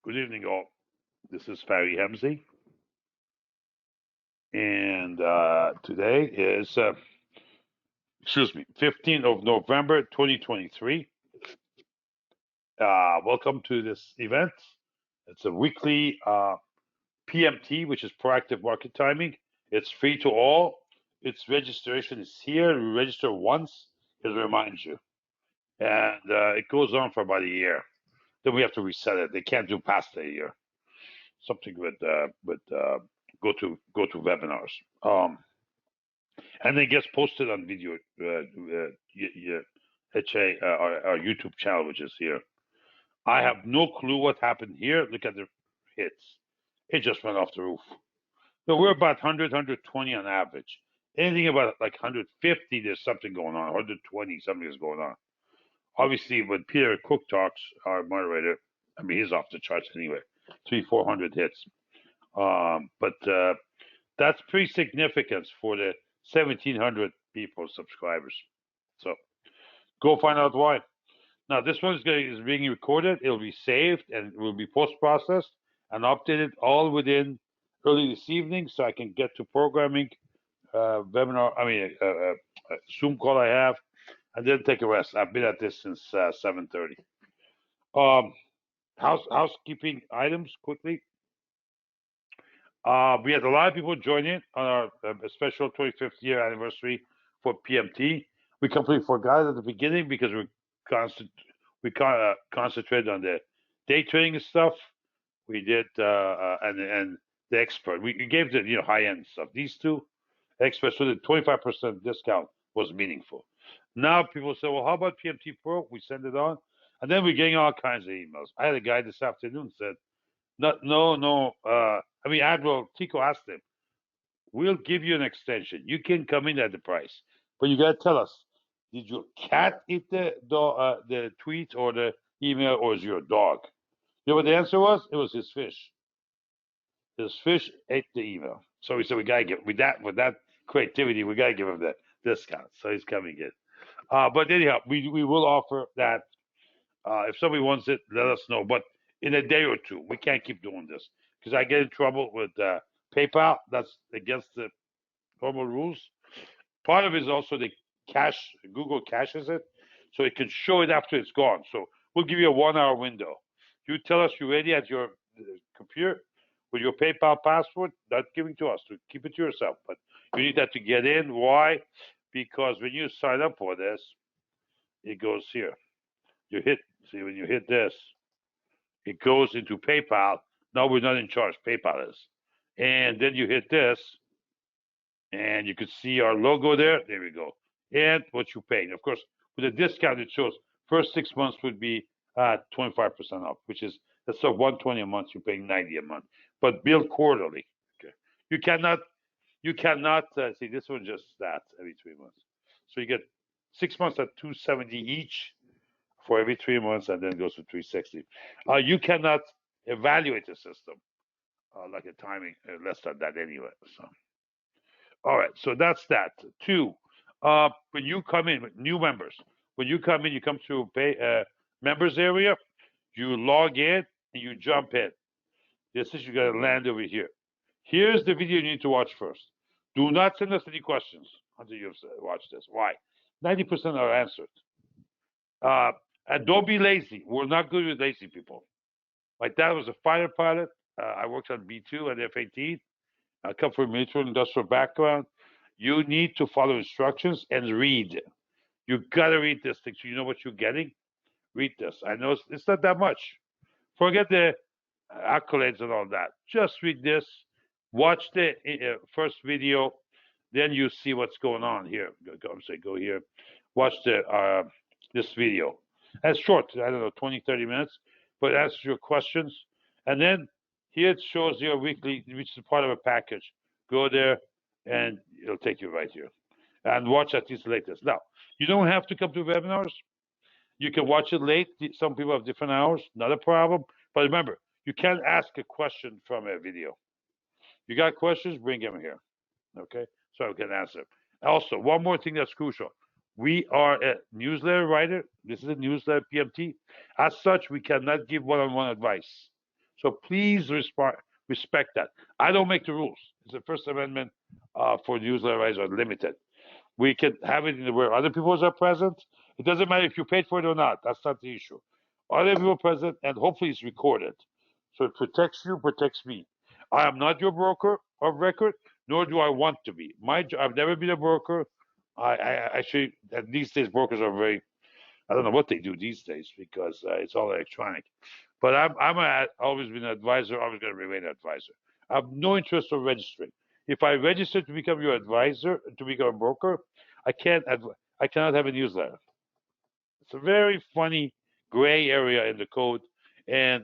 Good evening, all. This is Fari Hemsey, and today is, 15th of November, 2023. Welcome to this event. It's a weekly PMT, which is proactive market timing. It's free to all. Its registration is here. You register once, it reminds you, and it goes on for about a year. Then we have to reset it. They can't do past a year. Something with go to webinars. And it gets posted on video, our YouTube channel, which is here. I have no clue what happened here. Look at the hits. It just went off the roof. So we're about 100, 120 on average. Anything about like 150, there's something going on. 120, something is going on. Obviously, when Peter Cook talks, our moderator, I mean, he's off the charts anyway. 400 hits. But that's pretty significant for the 1,700 people, subscribers. So go find out why. Now, this one is being recorded. It'll be saved and it will be post-processed and updated all within early this evening so I can get to programming Zoom call I have, and then take a rest. I've been at this since 7:30. Housekeeping items quickly. We had a lot of people join in on our special 25th year anniversary for PMT. We completely forgot at the beginning because we concentrated on the day trading stuff. We did and the expert. We gave the high end stuff. These two experts, so the 25% discount was meaningful. Now people say, well, how about PMT Pro? We send it on, and then we're getting all kinds of emails. I had a guy this afternoon said, no. Admiral Tico asked him, we'll give you an extension. You can come in at the price, but you got to tell us, did your cat eat the tweet or the email, or is your dog? You know what the answer was? It was his fish. His fish ate the email. So we said, we got to give, with that creativity, we got to give him the discount. So he's coming in. But anyhow, we will offer that. If somebody wants it, let us know. But in a day or two, we can't keep doing this because I get in trouble with PayPal. That's against the normal rules. Part of it is also the cache. Google caches it, so it can show it after it's gone. So we'll give you a 1 hour window. You tell us you're ready at your computer with your PayPal password, not giving to us, to keep it to yourself. But you need that to get in. Why? Because when you sign up for this, it goes here. When you hit this, it goes into PayPal. Now we're not in charge. PayPal is. And then you hit this, and you can see our logo there. There we go. And what you pay. And of course, with a discount, it shows first 6 months would be 25% off, which is instead of $120 a month, you're paying $90 a month. But billed quarterly. Okay. You cannot see this one just that every 3 months. So you get 6 months at $270 each for every 3 months, and then it goes to $360. You cannot evaluate the system like a timing less than that anyway. So, all right. So that's that. Two, when you come in, new members, when you come in, you come to pay members area, you log in and you jump in. This is you got to land over here. Here's the video you need to watch first. Do not send us any questions until you've watched this. Why? 90% are answered. And don't be lazy. We're not good with lazy people. My dad was a fighter pilot. I worked on B-2 and F-18. I come from a military industrial background. You need to follow instructions and read. You got to read this thing so you know what you're getting. Read this. I know it's not that much. Forget the accolades and all that. Just read this. Watch the first video. Then you see what's going on here. Go here. Watch this video. That's short. I don't know, 20, 30 minutes. But answer your questions. And then here it shows your weekly, which is part of a package. Go there, and it'll take you right here. And watch at least latest. Now, you don't have to come to webinars. You can watch it late. Some people have different hours. Not a problem. But remember, you can't ask a question from a video. You got questions? Bring them here. Okay? So I can answer. Also, one more thing that's crucial. We are a newsletter writer. This is a newsletter PMT. As such, we cannot give one-on-one advice. So please respect that. I don't make the rules. It's the First Amendment for newsletter rights are limited. We can have it in where other people are present. It doesn't matter if you paid for it or not. That's not the issue. Other people present, and hopefully it's recorded. So it protects you, protects me. I am not your broker of record, nor do I want to be. I've never been a broker. I actually, these days, brokers are very, I don't know what they do these days because it's all electronic. But always been an advisor, always going to remain an advisor. I have no interest in registering. If I register to become your advisor, to become a broker, I cannot have a newsletter. It's a very funny gray area in the code. And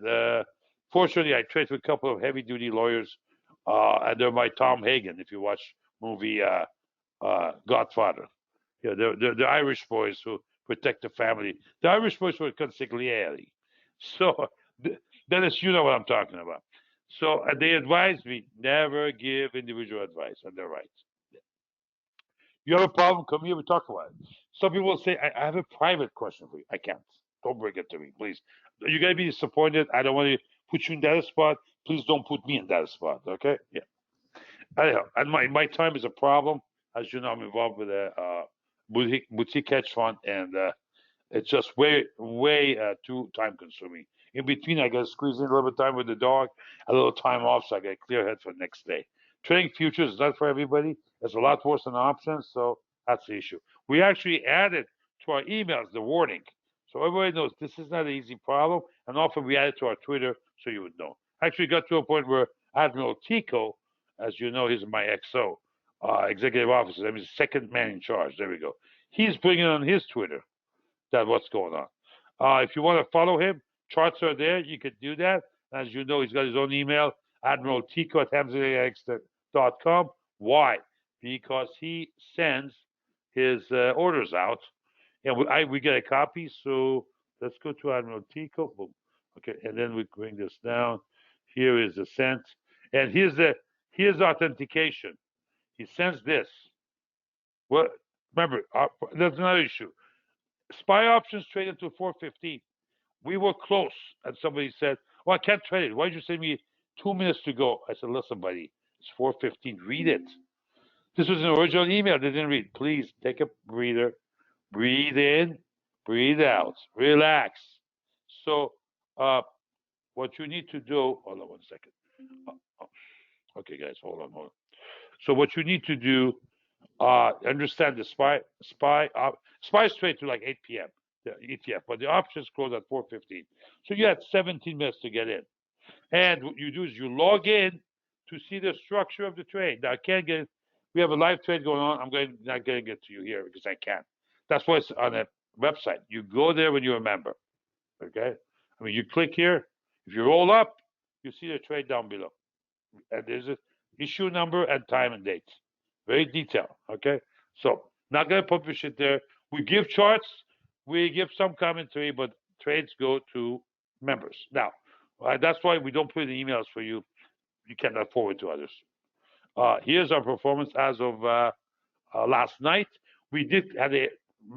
fortunately, I trade with a couple of heavy duty lawyers, and they're my Tom Hagen, if you watch movie Godfather. Yeah, the Irish boys who protect the family. The Irish boys were consigliere. So, Dennis, you know what I'm talking about. So they advised me never give individual advice, and they're right. You have a problem? Come here. We talk about it. Some people will say, I have a private question for you. I can't. Don't bring it to me, please. You're gonna be disappointed. I don't want to put you in that spot. Please don't put me in that spot. Okay? Yeah. Anyhow, and my time is a problem. As you know, I'm involved with a boutique hedge fund, and it's just way too time consuming. In between, I got to squeeze in a little bit of time with the dog, a little time off, so I get a clear head for the next day. Trading futures is not for everybody. It's a lot worse than options, so that's the issue. We actually added to our emails the warning, so everybody knows this is not an easy problem. And often we add it to our Twitter, so you would know. Actually, got to a point where Admiral Tico, as you know, he's my XO, executive officer. I mean, second man in charge. There we go. He's bringing on his Twitter that what's going on. If you want to follow him, charts are there. You could do that. As you know, he's got his own email, Admiral Tico at hamzatx.com. Why? Because he sends his orders out, and we get a copy. So let's go to Admiral Tico. Boom. Okay, and then we bring this down. Here is the sent, and here's authentication. He sends this. Well, remember, there's another issue. SPY options trade until 4:15. We were close, and somebody said, "Well, I can't trade it. Why did you send me 2 minutes to go?" I said, "Listen, buddy, it's 4:15. Read it." This was an original email. They didn't read. Please take a breather, breathe in, breathe out, relax. So, what you need to do. Hold on 1 second. Okay, guys, hold on. So, what you need to do. Understand the SPY trade to like 8 p.m. the ETF, but the options close at 4:15. So you had 17 minutes to get in. And what you do is you log in to see the structure of the trade. Now I can't get. We have a live trade going on. Not going to get to you here because I can't. That's why it's on a website. You go there when you're a member. Okay. I mean, you click here. If you roll up, you see the trade down below, and there's a issue number and time and date. Very detailed. Okay. So not going to publish it there. We give charts. We give some commentary, but trades go to members. Now, that's why we don't put in emails for you. You cannot forward to others. Here's our performance as of last night. We did have a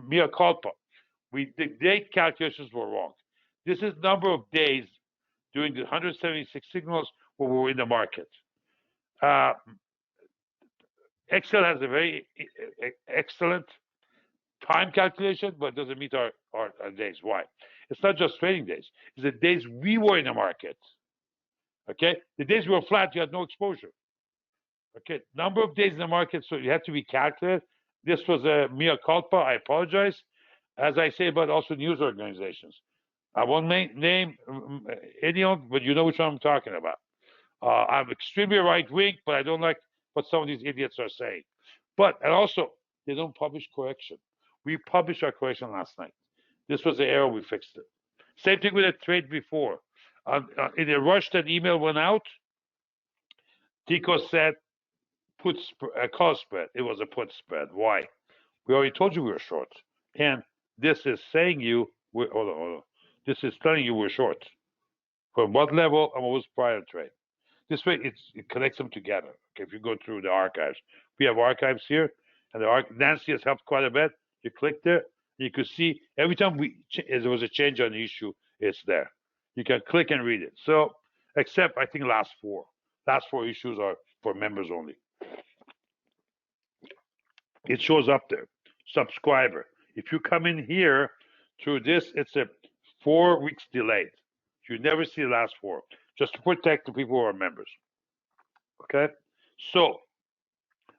mea culpa. The date calculations were wrong. This is number of days during the 176 signals where we were in the market. Excel has a very excellent time calculation, but doesn't meet our days. Why? It's not just trading days. It's the days we were in the market. Okay? The days we were flat, you had no exposure. Okay? Number of days in the market, so you have to be calculated. This was a mea culpa. I apologize. As I say about also news organizations. I won't name anyone, but you know which one I'm talking about. I'm extremely right wing, but I don't like what some of these idiots are saying. And also, they don't publish correction. We published our correction last night. This was the error, we fixed it. Same thing with the trade before. In a rush that email went out, Tico said, call spread. It was a put spread. Why? We already told you we were short. And this is saying hold on. This is telling you we're short. From what level and what was prior trade. This way, it connects them together. Okay, if you go through the archives, we have archives here, and Nancy has helped quite a bit. You click there, you can see every time there was a change on the issue, it's there. You can click and read it. So except I think last four. Last four issues are for members only. It shows up there. Subscriber. If you come in here through this, it's a 4 weeks delayed. You never see the last four, just to protect the people who are members. Okay? So,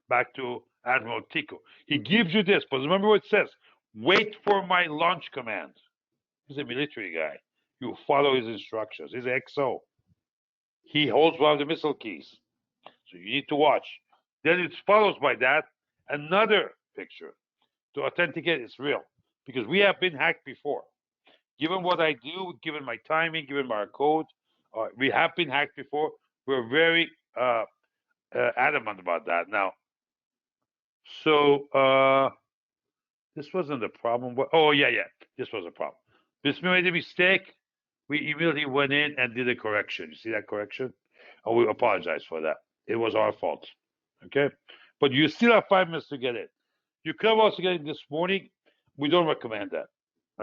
back to Admiral Tico. He gives you this, but remember what it says wait for my launch command. He's a military guy. You follow his instructions. He's an XO. He holds one of the missile keys. So you need to watch. Then it follows by that another picture to authenticate it's real. Because we have been hacked before. Given what I do, given my timing, given my code, we have been hacked before. We're very adamant about that. Now, so this wasn't a problem. Oh, yeah, this was a problem. This made a mistake. We immediately went in and did a correction. You see that correction? Oh, we apologize for that. It was our fault. Okay? But you still have 5 minutes to get it. You could have also get it this morning. We don't recommend that.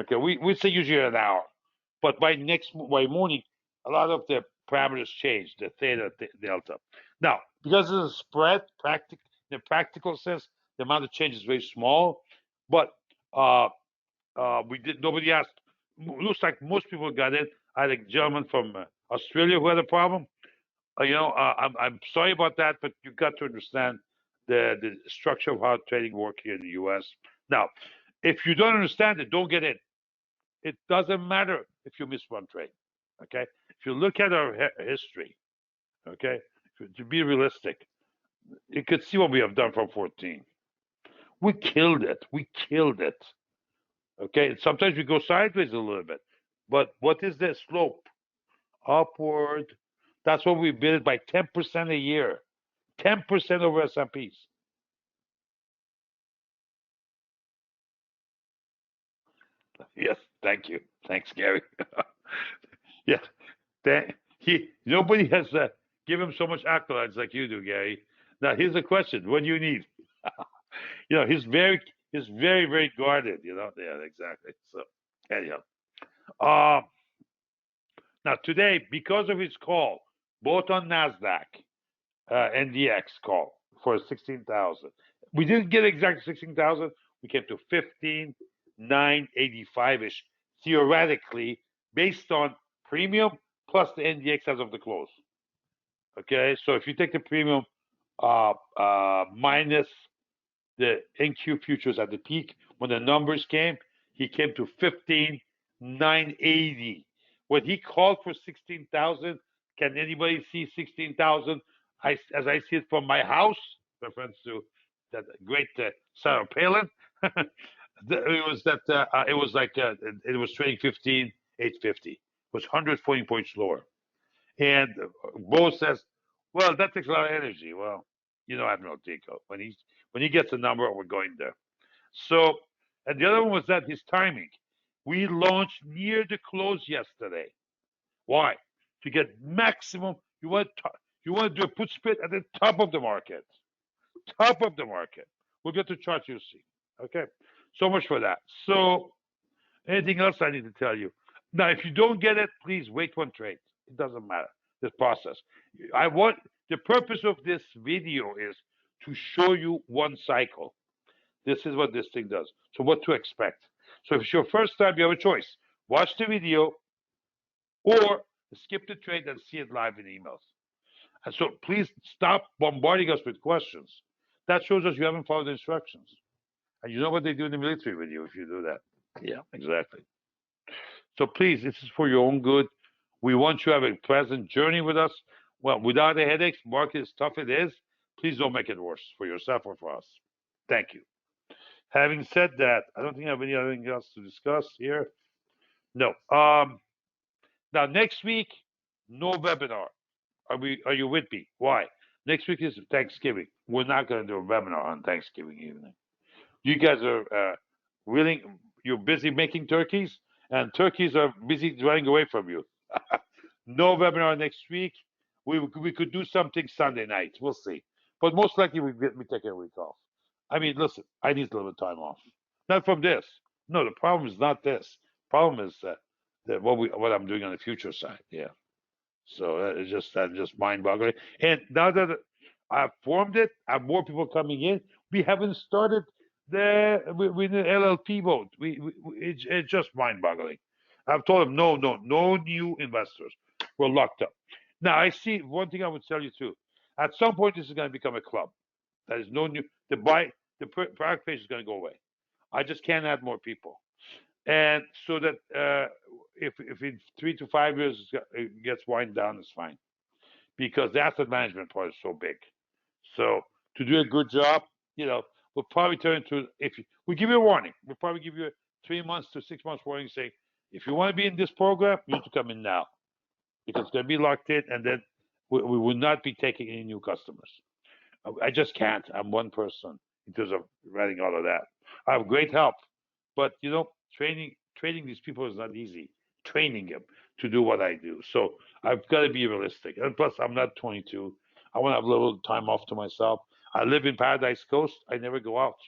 Okay? We say usually an hour. But by morning, a lot of the parameters change, the theta, delta. Now, because of the spread, in the practical sense, the amount of change is very small. But nobody asked. Looks like most people got it. I had a gentleman from Australia who had a problem. I'm sorry about that, but you got to understand the structure of how trading works here in the U.S. Now, if you don't understand it, don't get in. It doesn't matter if you miss one trade. Okay, if you look at our history, okay, to be realistic, you could see what we have done from 14. We killed it. We killed it. Okay, sometimes we go sideways a little bit, but what is the slope? Upward. That's what we build by 10% a year, 10% over S&Ps. Yes, thank you. Thanks, Gary. Yes, nobody has given him so much accolades like you do, Gary. Now here's the question: what do you need? He's very, very guarded. Yeah, exactly. So anyhow, now today, because of his call, both on Nasdaq, NDX call for 16,000. We didn't get exactly 16,000. We came to 15,985 ish, theoretically, based on premium plus the NDX as of the close. Okay, so if you take the premium minus the NQ futures at the peak, when the numbers came, he came to 15,980. When he called for 16,000, can anybody see 16,000? As I see it from my house, reference to that great Sarah Palin, it was trading 15,850. It was 140 points lower. And Bo says, well, that takes a lot of energy. Well, Admiral Tico, when he gets a number, we're going there. So, and the other one was that his timing. We launched near the close yesterday. Why? To get maximum. You want to do a put spread at the top of the market. Top of the market. We'll get the chart, you'll see. Okay. So much for that. So, anything else I need to tell you? Now, if you don't get it, please wait one trade. It doesn't matter. This process. The purpose of this video is to show you one cycle. This is what this thing does. So what to expect. So if it's your first time, you have a choice. Watch the video or skip the trade and see it live in emails. And so please stop bombarding us with questions. That shows us you haven't followed the instructions. And you know what they do in the military with you if you do that. Yeah, exactly. So please, this is for your own good. We want you to have a pleasant journey with us. Well, without the headaches, market is tough it is. Please don't make it worse for yourself or for us. Thank you. Having said that, I don't think I have anything else to discuss here. No. Now next week, no webinar. Are you with me? Why? Next week is Thanksgiving. We're not going to do a webinar on Thanksgiving evening. You guys are you're busy making turkeys, and turkeys are busy running away from you. No webinar next week. We could do something Sunday night. We'll see. But most likely we take a week off. I mean, listen, I need a little bit of time off. Not from this. No, the problem is not this. Problem is what I'm doing on the future side. Yeah. So it's just mind-boggling. And now that I've formed it, I have more people coming in. We haven't started with the LLP vote. It's just mind-boggling. I've told them no new investors. We're locked up. Now I see one thing I would tell you too. At some point, this is going to become a club. There is no new the product page is going to go away. I just can't add more people, and so that if in 3 to 5 years it gets wind down, it's fine because the asset management part is so big. So to do a good job, we'll probably turn to we give you a warning. We'll probably give you a 3 months to 6 months warning, saying if you want to be in this program, you need to come in now because it's going to be locked in, and then we will not be taking any new customers. I just can't. I'm one person in terms of writing all of that. I have great help, but training these people is not easy. Training them to do what I do. So I've got to be realistic. And plus, I'm not 22. I want to have a little time off to myself. I live in Paradise Coast. I never go out.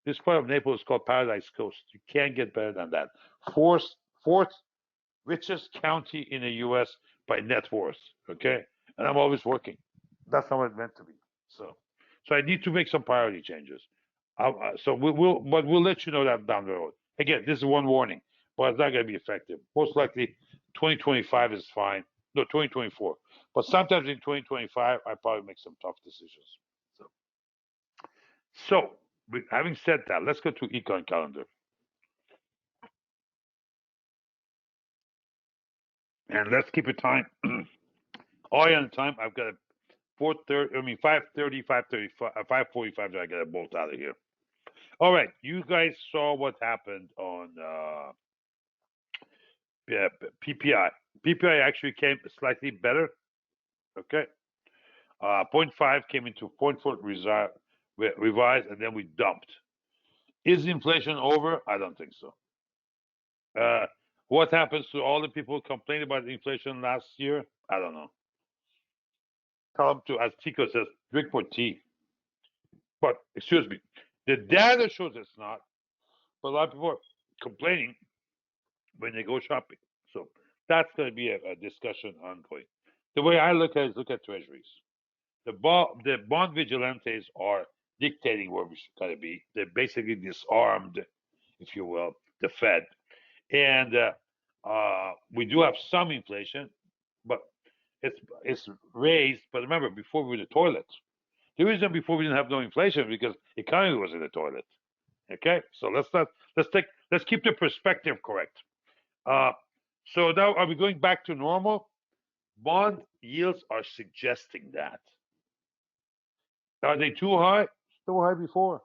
This part of Naples is called Paradise Coast. You can't get better than that. Fourth richest county in the U.S. by net worth. Okay, and I'm always working. That's how it's meant to be. So I need to make some priority changes. So we'll let you know that down the road. Again, this is one warning, but it's not going to be effective. Most likely, 2025 is fine. No, 2024. But sometimes in 2025, I probably make some tough decisions. So having said that, let's go to econ calendar. And let's keep it time. All on time. I've got a 4:30. I mean 5:30, 5:35, 5:45. I got to bolt out of here. All right, you guys saw what happened on PPI. PPI actually came slightly better. Okay, 0.5 came into 0.4 revised, and then we dumped. Is inflation over? I don't think so. What happens to all the people complaining about inflation last year? I don't know. Tell them to, as Tico says, drink more tea. But excuse me, the data shows it's not. But a lot of people are complaining when they go shopping. So that's going to be a discussion ongoing. The way I look at it is look at treasuries. The bond vigilantes are dictating where we should kind of be. They basically disarmed, if you will, the Fed. And we do have some inflation, but it's raised. But remember, before we were in the toilet. The reason before we didn't have no inflation because the economy was in the toilet. Okay, so let's keep the perspective correct. So now are we going back to normal? Bond yields are suggesting that. Are they too high? Too high before.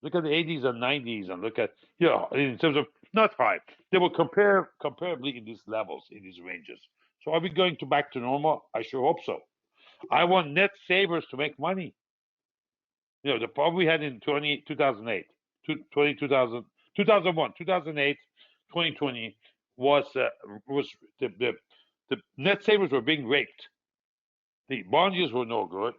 Look at the 80s and 90s and look at, in terms of not high. They were comparably in these levels, in these ranges. So are we going to back to normal? I sure hope so. I want net savers to make money. The problem we had in 2008, 2000, 2001, 2008, 2020 was the net savers were being raped. The bond yields were no good.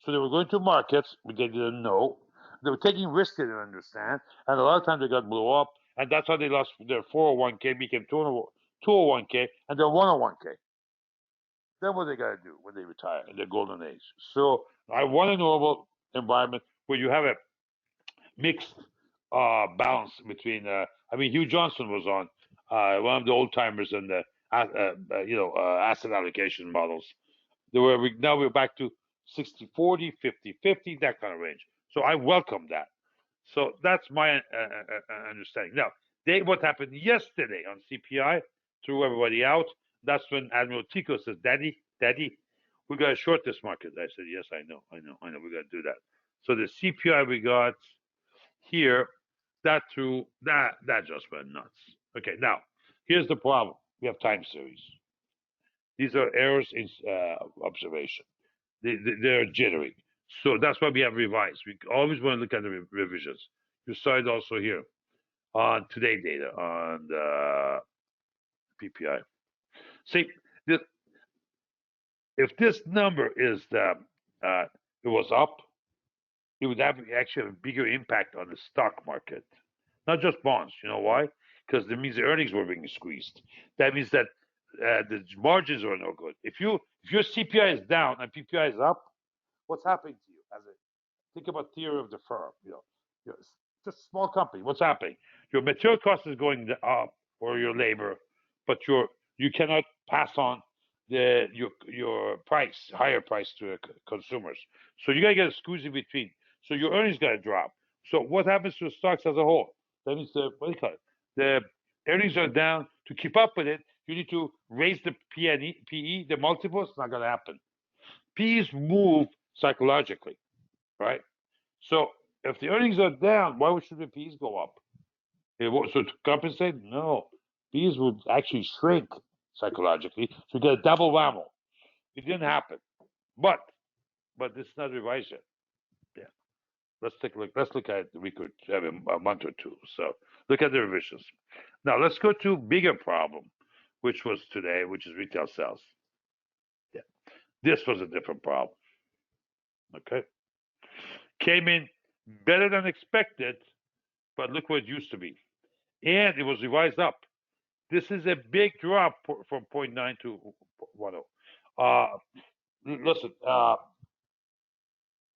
So they were going to markets they didn't know. They were taking risks they didn't understand. And a lot of times they got blew up. And that's how they lost their 401k, became 201k, and their 101k. Then what they got to do when they retire in their golden age? So I want a normal environment where you have a mixed balance between. Hugh Johnson was on one of the old timers in the asset allocation models. Now we're back to 60-40, 50-50, that kind of range. So I welcome that. So that's my understanding. Now, what happened yesterday on CPI threw everybody out. That's when Admiral Tico says, Daddy, we got to short this market. I said, yes, I know. We got to do that. So the CPI we got here, that just went nuts. Okay, now, here's the problem. We have time series. These are errors in observation. They're jittery. So that's why we have revised. We always want to look at the revisions. You saw it also here on today data on the PPI. See, if this number is it was up, it would actually have a bigger impact on the stock market, not just bonds. You know why? Because that means the earnings were being squeezed. That means that the margins are no good. If your CPI is down and PPI is up, what's happening to you? Think about theory of the firm. It's a small company. What's happening? Your material cost is going up, or your labor, but you cannot pass on your higher price to consumers. So you gotta get a squeeze in between. So your earnings gotta drop. So what happens to the stocks as a whole? That means what do you call it? The earnings are down. To keep up with it, you need to raise the PE, the multiples. It's not gonna happen. P's move psychologically, right? So if the earnings are down, why should the P's go up? So to compensate? No. P's would actually shrink psychologically. So you get a double whammy. It didn't happen. But this is not revised yet. Yeah. Let's take a look. Let's look at we could have a month or two. So look at the revisions. Now let's go to bigger problem, which was today, which is retail sales. Yeah. This was a different problem. Okay. Came in better than expected, but look what it used to be. And it was revised up. This is a big drop from 0.9 to 1.0. Listen,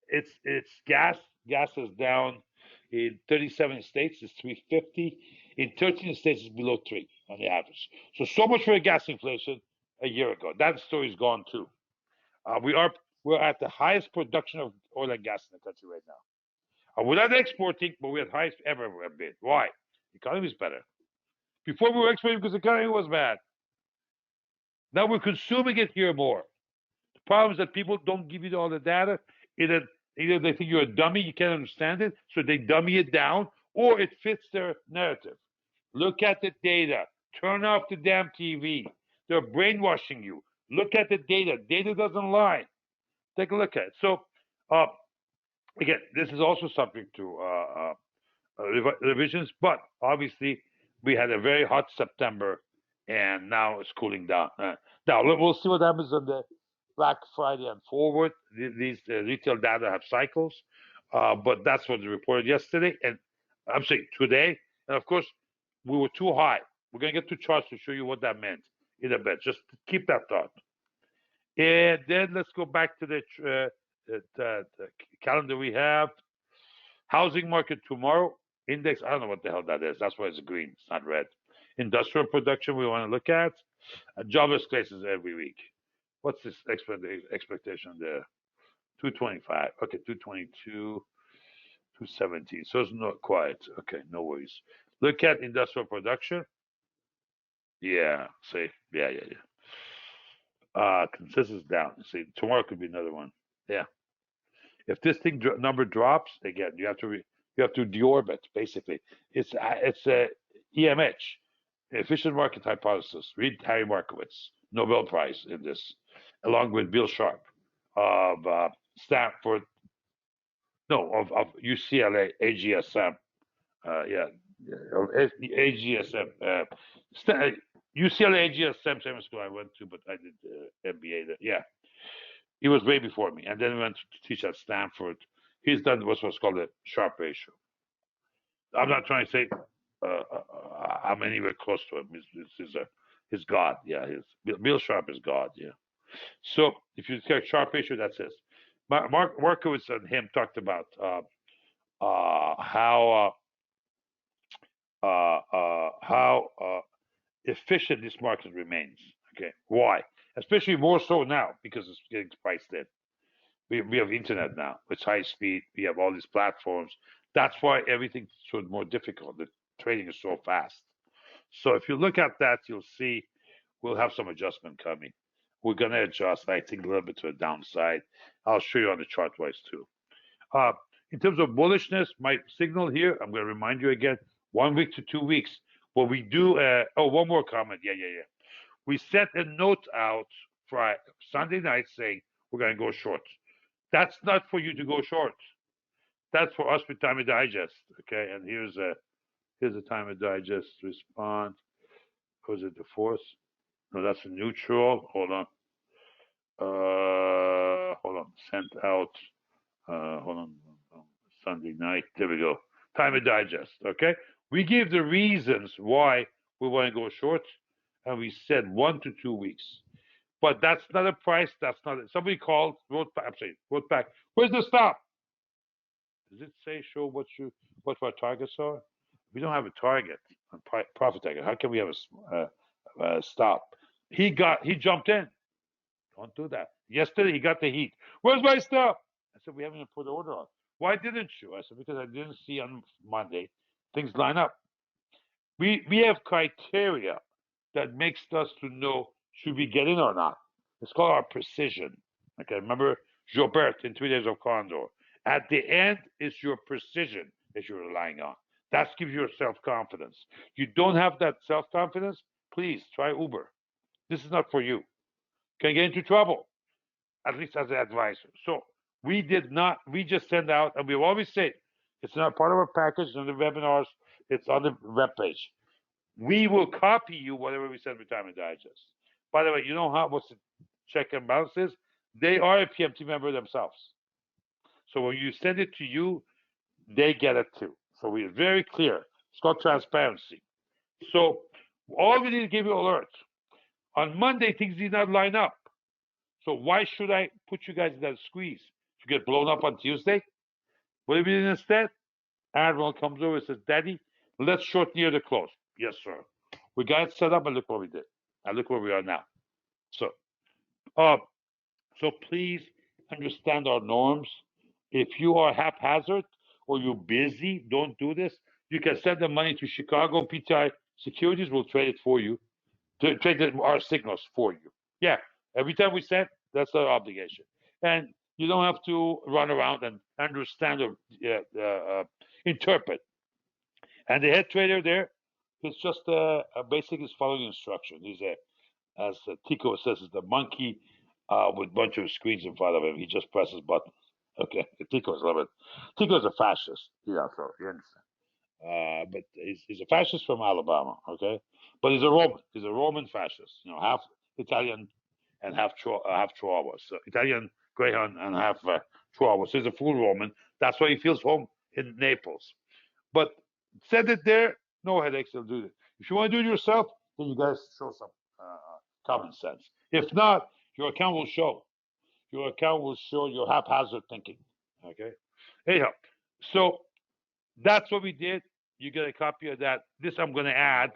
it's gas. Gas is down in 37 states. It's 3.50. In 13 states, it's below 3 on the average. So much for gas inflation a year ago. That story's gone too. We're at the highest production of oil and gas in the country right now. We're not exporting, but we're at the highest ever been. Why? The economy is better. Before we were exporting because the economy was bad. Now we're consuming it here more. The problem is that people don't give you all the data. Either they think you're a dummy, you can't understand it, so they dummy it down, or it fits their narrative. Look at the data. Turn off the damn TV. They're brainwashing you. Look at the data. Data doesn't lie. Take a look at it. So, again, this is also subject to revisions, but obviously we had a very hot September, and now it's cooling down. Now we'll see what happens on the Black Friday and forward. These retail data have cycles, but that's what they reported yesterday, and I'm saying today. And of course, we were too high. We're going to get two charts to show you what that meant in a bit. Just keep that thought. And then let's go back to the calendar we have. Housing market tomorrow. Index, I don't know what the hell that is. That's why it's green. It's not red. Industrial production we want to look at. Jobless cases every week. What's this expectation there? 225. Okay, 222, 217. So it's not quiet. Okay, no worries. Look at industrial production. Yeah, see, yeah. Consensus down. See, tomorrow could be another one. Yeah. If this thing number drops again, you have to deorbit. Basically, it's a EMH, efficient market hypothesis. Read Harry Markowitz, Nobel Prize in this, along with Bill Sharp of Stanford, no, of UCLA AGSM, AGSM, UCLA AGSM, same school I went to, but I did MBA there. Yeah, he was way before me, and then he went to teach at Stanford. He's done what's called a Sharp ratio. I'm not trying to say I'm anywhere close to him. His God, yeah. Bill Sharp is God, yeah. So if you take Sharp ratio, that's it. Markowitz and him talked about how efficient this market remains. Okay, why? Especially more so now because it's getting priced in. We have internet now. It's high speed. We have all these platforms. That's why everything's so more difficult. The trading is so fast. So if you look at that, you'll see we'll have some adjustment coming. We're going to adjust, I think, a little bit to the downside. I'll show you on the chart wise too. In terms of bullishness, my signal here, I'm going to remind you again, 1 week to 2 weeks. What we do, one more comment. Yeah. We sent a note out Friday, Sunday night saying we're going to go short. That's not for you to go short. That's for us with Time Digest. Okay, and here's a Time Digest response. Was it the fourth? No, that's a neutral. Hold on. Sent out. Hold on. Sunday night. There we go. Time Digest. Okay. We give the reasons why we want to go short, and we said 1 to 2 weeks. But that's not a price. That's not it. Somebody called, wrote back. I'm saying, wrote back. Where's the stop? Does it say show what our targets are? We don't have a target, a profit target. How can we have a stop? He jumped in. Don't do that. Yesterday he got the heat. Where's my stop? I said we haven't even put the order on. Why didn't you? I said because I didn't see on Monday things line up. We have criteria that makes us to know should we get in or not. It's called our precision. Okay, remember Gilbert in 3 Days of Condor. At the end, it's your precision that you're relying on. That gives you self confidence. You don't have that self confidence, please try Uber. This is not for you. Can get into trouble, at least as an advisor. So we did not, we just send out, and we've always said it's not part of our package, it's on the webinars, it's on the web page. We will copy you whatever we send Retirement Digest. By the way, you know how what's the check and balance is? They are a PMT member themselves. So when you send it to you, they get it too. So we're very clear. It's called transparency. So all we need to give you alert. On Monday, things did not line up. So why should I put you guys in that squeeze? To get blown up on Tuesday? What if we did instead? Admiral comes over and says, Daddy, let's short near the close. Yes, sir. We got it set up and look what we did. And look where we are now. So, uh, so please understand our norms. If you are haphazard or you're busy, don't do this. You can send the money to Chicago. PTI Securities will trade it for you, to trade our signals for you. Yeah, every time we send, that's our obligation. And you don't have to run around and understand or interpret. And the head trader there is just basically following instruction. He's as Tico says, is the monkey with a bunch of screens in front of him. He just presses buttons. Okay, Tico's a little bit. Tico's a fascist. Yeah, so you understand. But he's a fascist from Alabama. Okay, but he's a Roman. He's a Roman fascist. You know, half Italian and half Chihuahua. So Italian Greyhound and half Chihuahua. So he's a full Roman. That's why he feels home in Naples. But send it there. No headaches. They'll do it. If you want to do it yourself, then you guys show some common sense. If not, your account will show. Your account will show your haphazard thinking. Okay. Anyhow, so that's what we did. You get a copy of that. This I'm going to add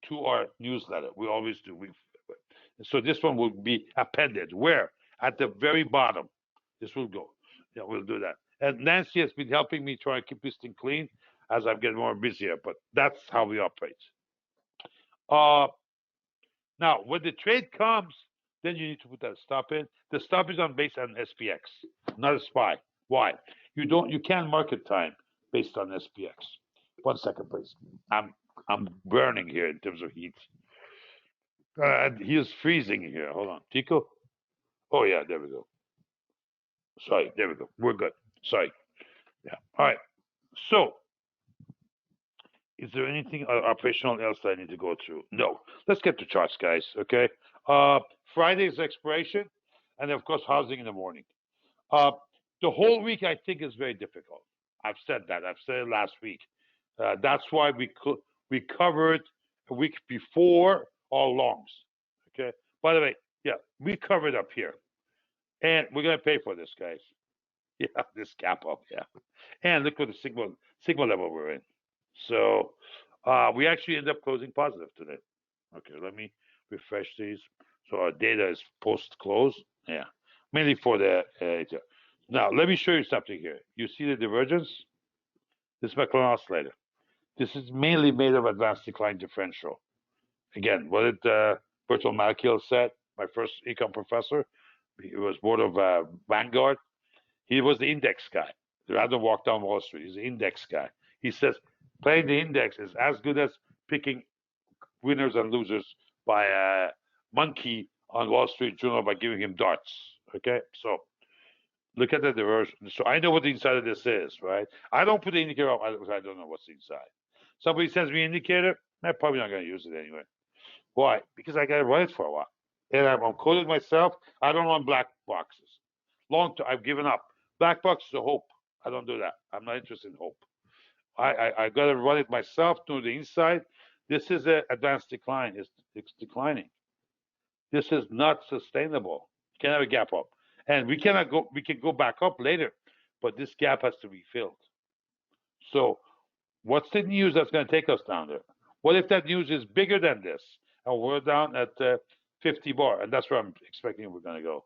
to our newsletter. We always do. So this one will be appended. Where? At the very bottom. This will go. Yeah, we'll do that. And Nancy has been helping me try and keep this thing clean as I'm getting more busier. But that's how we operate. Now, when the trade comes, then you need to put that stop in. The stop is based on SPX, not a SPY. Why? You can't market time based on SPX. 1 second, please. I'm burning here in terms of heat. He is freezing here. Hold on, Tico. Oh yeah, there we go. Sorry, there we go. We're good. Sorry. Yeah. All right. So, is there anything operational else that I need to go through? No. Let's get to charts, guys. Okay. Friday's expiration, and of course, housing in the morning. The whole week, I think, is very difficult. I've said that. I've said it last week. That's why we covered a week before all longs. Okay. By the way, yeah, we covered up here, and we're gonna pay for this, guys. Yeah, this cap up. Yeah, and look what the sigma level we're in. So we actually end up closing positive today. Okay, let me refresh these. So our data is post close. Yeah, mainly for the. Now let me show you something here. You see the divergence? This is McClellan oscillator. This is mainly made of advanced decline differential. Again, what did Bertolt Malkiel said? My first econ professor. He was board of Vanguard. He was the index guy. Rather than walk down Wall Street, he's the index guy. He says playing the index is as good as picking winners and losers by a monkey on Wall Street Journal by giving him darts. Okay, so look at the diversion. So I know what the inside of this is, right? I don't put the indicator up. I don't know what's inside. Somebody sends me an indicator, I'm probably not going to use it anyway. Why? Because I got to run it for a while. And I'm coded myself. I don't run black boxes. Long term, I've given up. Black boxes are hope. I don't do that. I'm not interested in hope. I got to run it myself, to the inside. This is an advanced decline. It's declining. This is not sustainable. You can have a gap up, and we cannot go. We can go back up later, but this gap has to be filled. So, what's the news that's going to take us down there? What if that news is bigger than this, and we're down at 50 bar, and that's where I'm expecting we're going to go.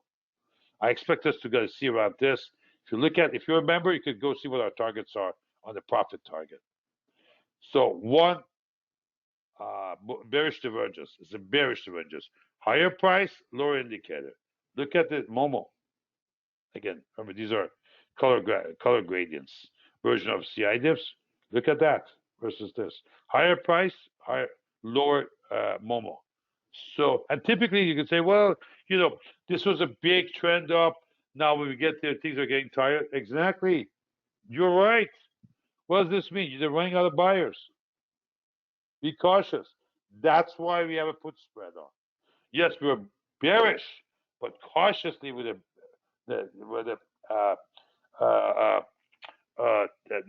I expect us to go to see around this. If you remember, you could go see what our targets are on the profit target. So one bearish divergence. It's a bearish divergence. Higher price, lower indicator. Look at the Momo. Again, remember these are color gradients version of CI diffs. Look at that versus this. Higher price, lower Momo. So, and typically you can say, well, this was a big trend up. Now when we get there, things are getting tired. Exactly. You're right. What does this mean? They're running out of buyers. Be cautious. That's why we have a put spread on. Yes, we're bearish, but cautiously with the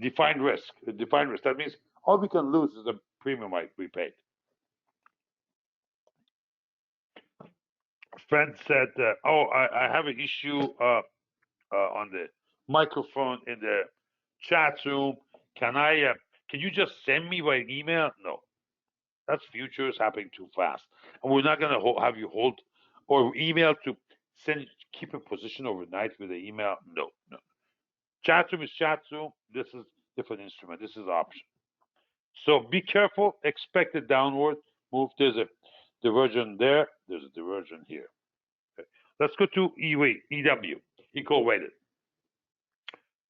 defined risk. Defined risk. That means all we can lose is the premium we paid. A friend said, I have an issue on the microphone in the chat room. Can you just send me by email? No, that's futures happening too fast, and we're not going to have you hold or email to keep a position overnight with the email. No. Chat room is chat room. This is different instrument. This is option. So be careful. Expect a downward move. There's a divergence there. There's a divergence here. Okay. Let's go to EW, equal weighted.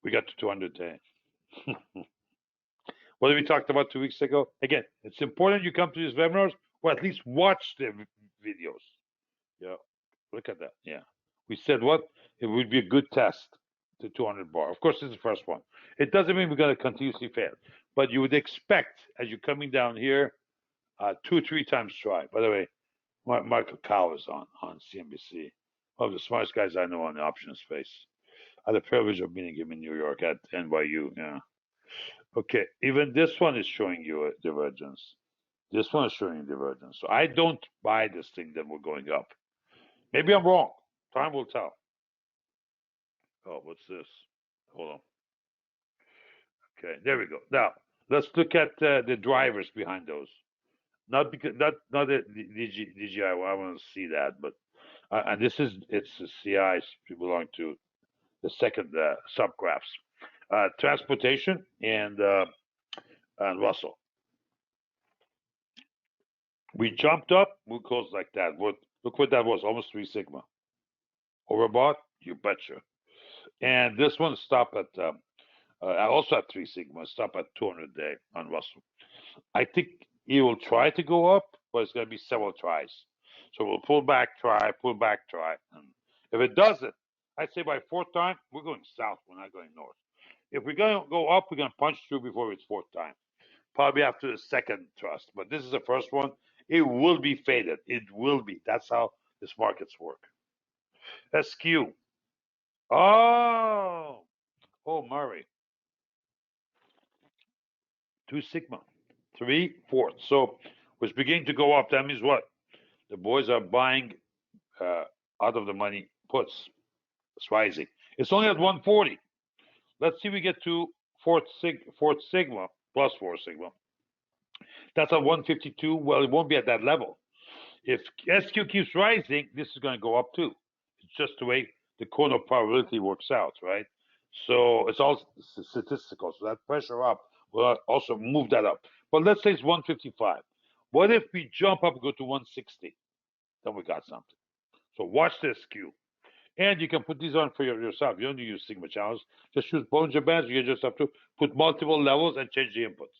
We got to 200 days. What did we talked about 2 weeks ago? Again, it's important you come to these webinars or at least watch the videos. Yeah, look at that. Yeah, we said what? It would be a good test, the 200 bar. Of course, this is the first one. It doesn't mean we're going to continuously fail, but you would expect as you're coming down here, 2 or 3 times try. By the way, Michael Cow is on CNBC, one of the smartest guys I know on the options space. I had the privilege of meeting him in New York at NYU. Yeah. Okay, even this one is showing you a divergence. This one is showing a divergence. So I don't buy this thing that we're going up. Maybe I'm wrong. Time will tell. Oh, what's this? Hold on. Okay, there we go. Now let's look at the drivers behind those. Not the DJI. I want to see that, but and it's the CIs belong to the second subgraphs, transportation and Russell. We jumped up, we closed like that. Look what that was, almost 3 sigma. Overbought, you betcha. And this one stopped at also at 3 sigma, stop at 200 day on Russell. I think he will try to go up, but it's going to be several tries. So we'll pull back, try. And if it doesn't, I'd say by 4th time, we're going south. We're not going north. If we're going to go up, we're going to punch through before it's 4th time. Probably after the second thrust. But this is the first one. It will be faded. It will be. That's how this markets work. SQ. Oh, Murray. 2 sigma. 3/4. So it's beginning to go up. That means what? The boys are buying out of the money puts. It's rising. It's only at 140. Let's see if we get to 4th sigma, plus 4 sigma. That's at 152. Well, it won't be at that level. If SQ keeps rising, this is going to go up too. It's just the way the corner probability works out, right? So it's all statistical. So that pressure up will also move that up. But let's say it's 155. What if we jump up and go to 160? Then we got something. So watch this SQ. And you can put these on for yourself. You don't need to use Sigma channels. Just use Bollinger Bands. You just have to put multiple levels and change the inputs.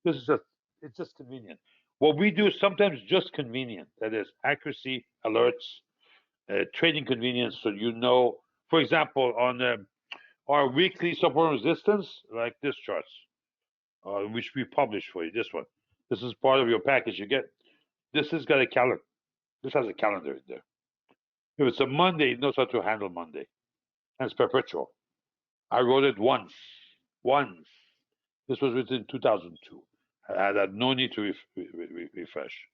This is it's just convenient. What we do is sometimes just convenient. That is accuracy, alerts, trading convenience. So you know, for example, on our weekly support resistance, like this charts, which we publish for you. This one. This is part of your package you get. This has got a calendar. This has a calendar in there. If it's a Monday, it knows how to handle Monday. And it's perpetual. I wrote it once. This was written in 2002. I had no need to refresh.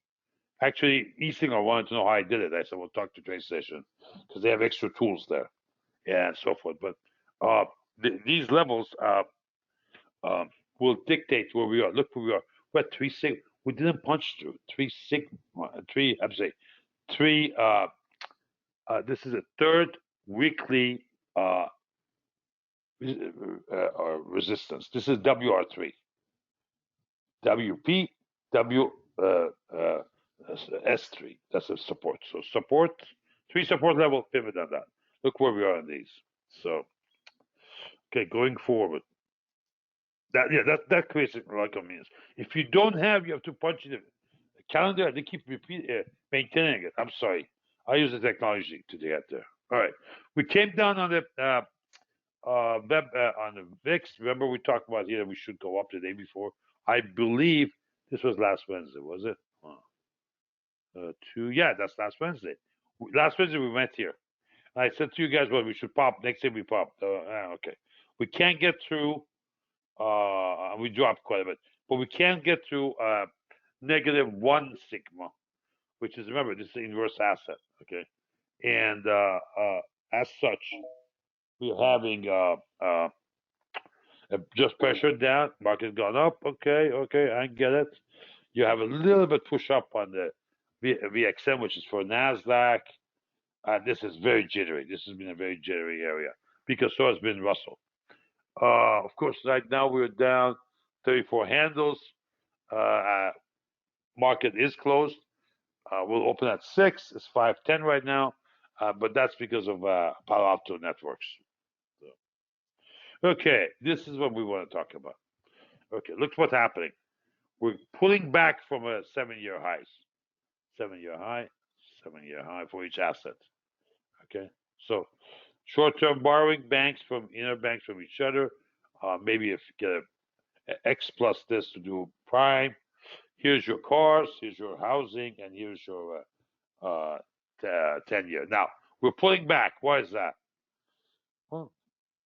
Actually, Eastinger wanted to know how I did it. I said, "We'll talk to TradeStation because they have extra tools there, yeah, and so forth." But these levels um, will dictate where we are. Look where we are. We're at 3 sig. We didn't punch through 3 sigma. I'm saying three. This is a third weekly resistance. This is WR3, WP, S3. That's a support. So support, 3 support level, pivot on that. Look where we are in these. So, okay, going forward. That creates like a means. If you don't have, you have to punch in the calendar. They keep maintaining it. I'm sorry. I use the technology to get there. All right. We came down on the web on the VIX. Remember we talked about here that we should go up the day before. I believe this was last Wednesday, was it? That's last Wednesday. Last Wednesday we went here. I said to you guys, well, we should pop. Next day we pop. Okay. We can't get through. We dropped quite a bit, but we can't get through -1 sigma, which is, remember, this is the inverse asset. Okay. And as such, we're having just pressured down. Market gone up. Okay, I get it. You have a little bit push up on the VXM, which is for Nasdaq. This is very jittery. This has been a very jittery area because so has been Russell. Of course, right now we're down 34 handles. Market is closed. We'll open at 6. It's 5:10 right now, but that's because of Palo Alto Networks. So, okay, this is what we want to talk about. Okay, look what's happening. We're pulling back from a 7-year highs. 7-year high, 7-year high for each asset. Okay, so short-term borrowing banks from banks from each other. Maybe if you get a X plus this to do prime. Here's your cars, here's your housing, and here's your 10-year. Now we're pulling back. Why is that? Well,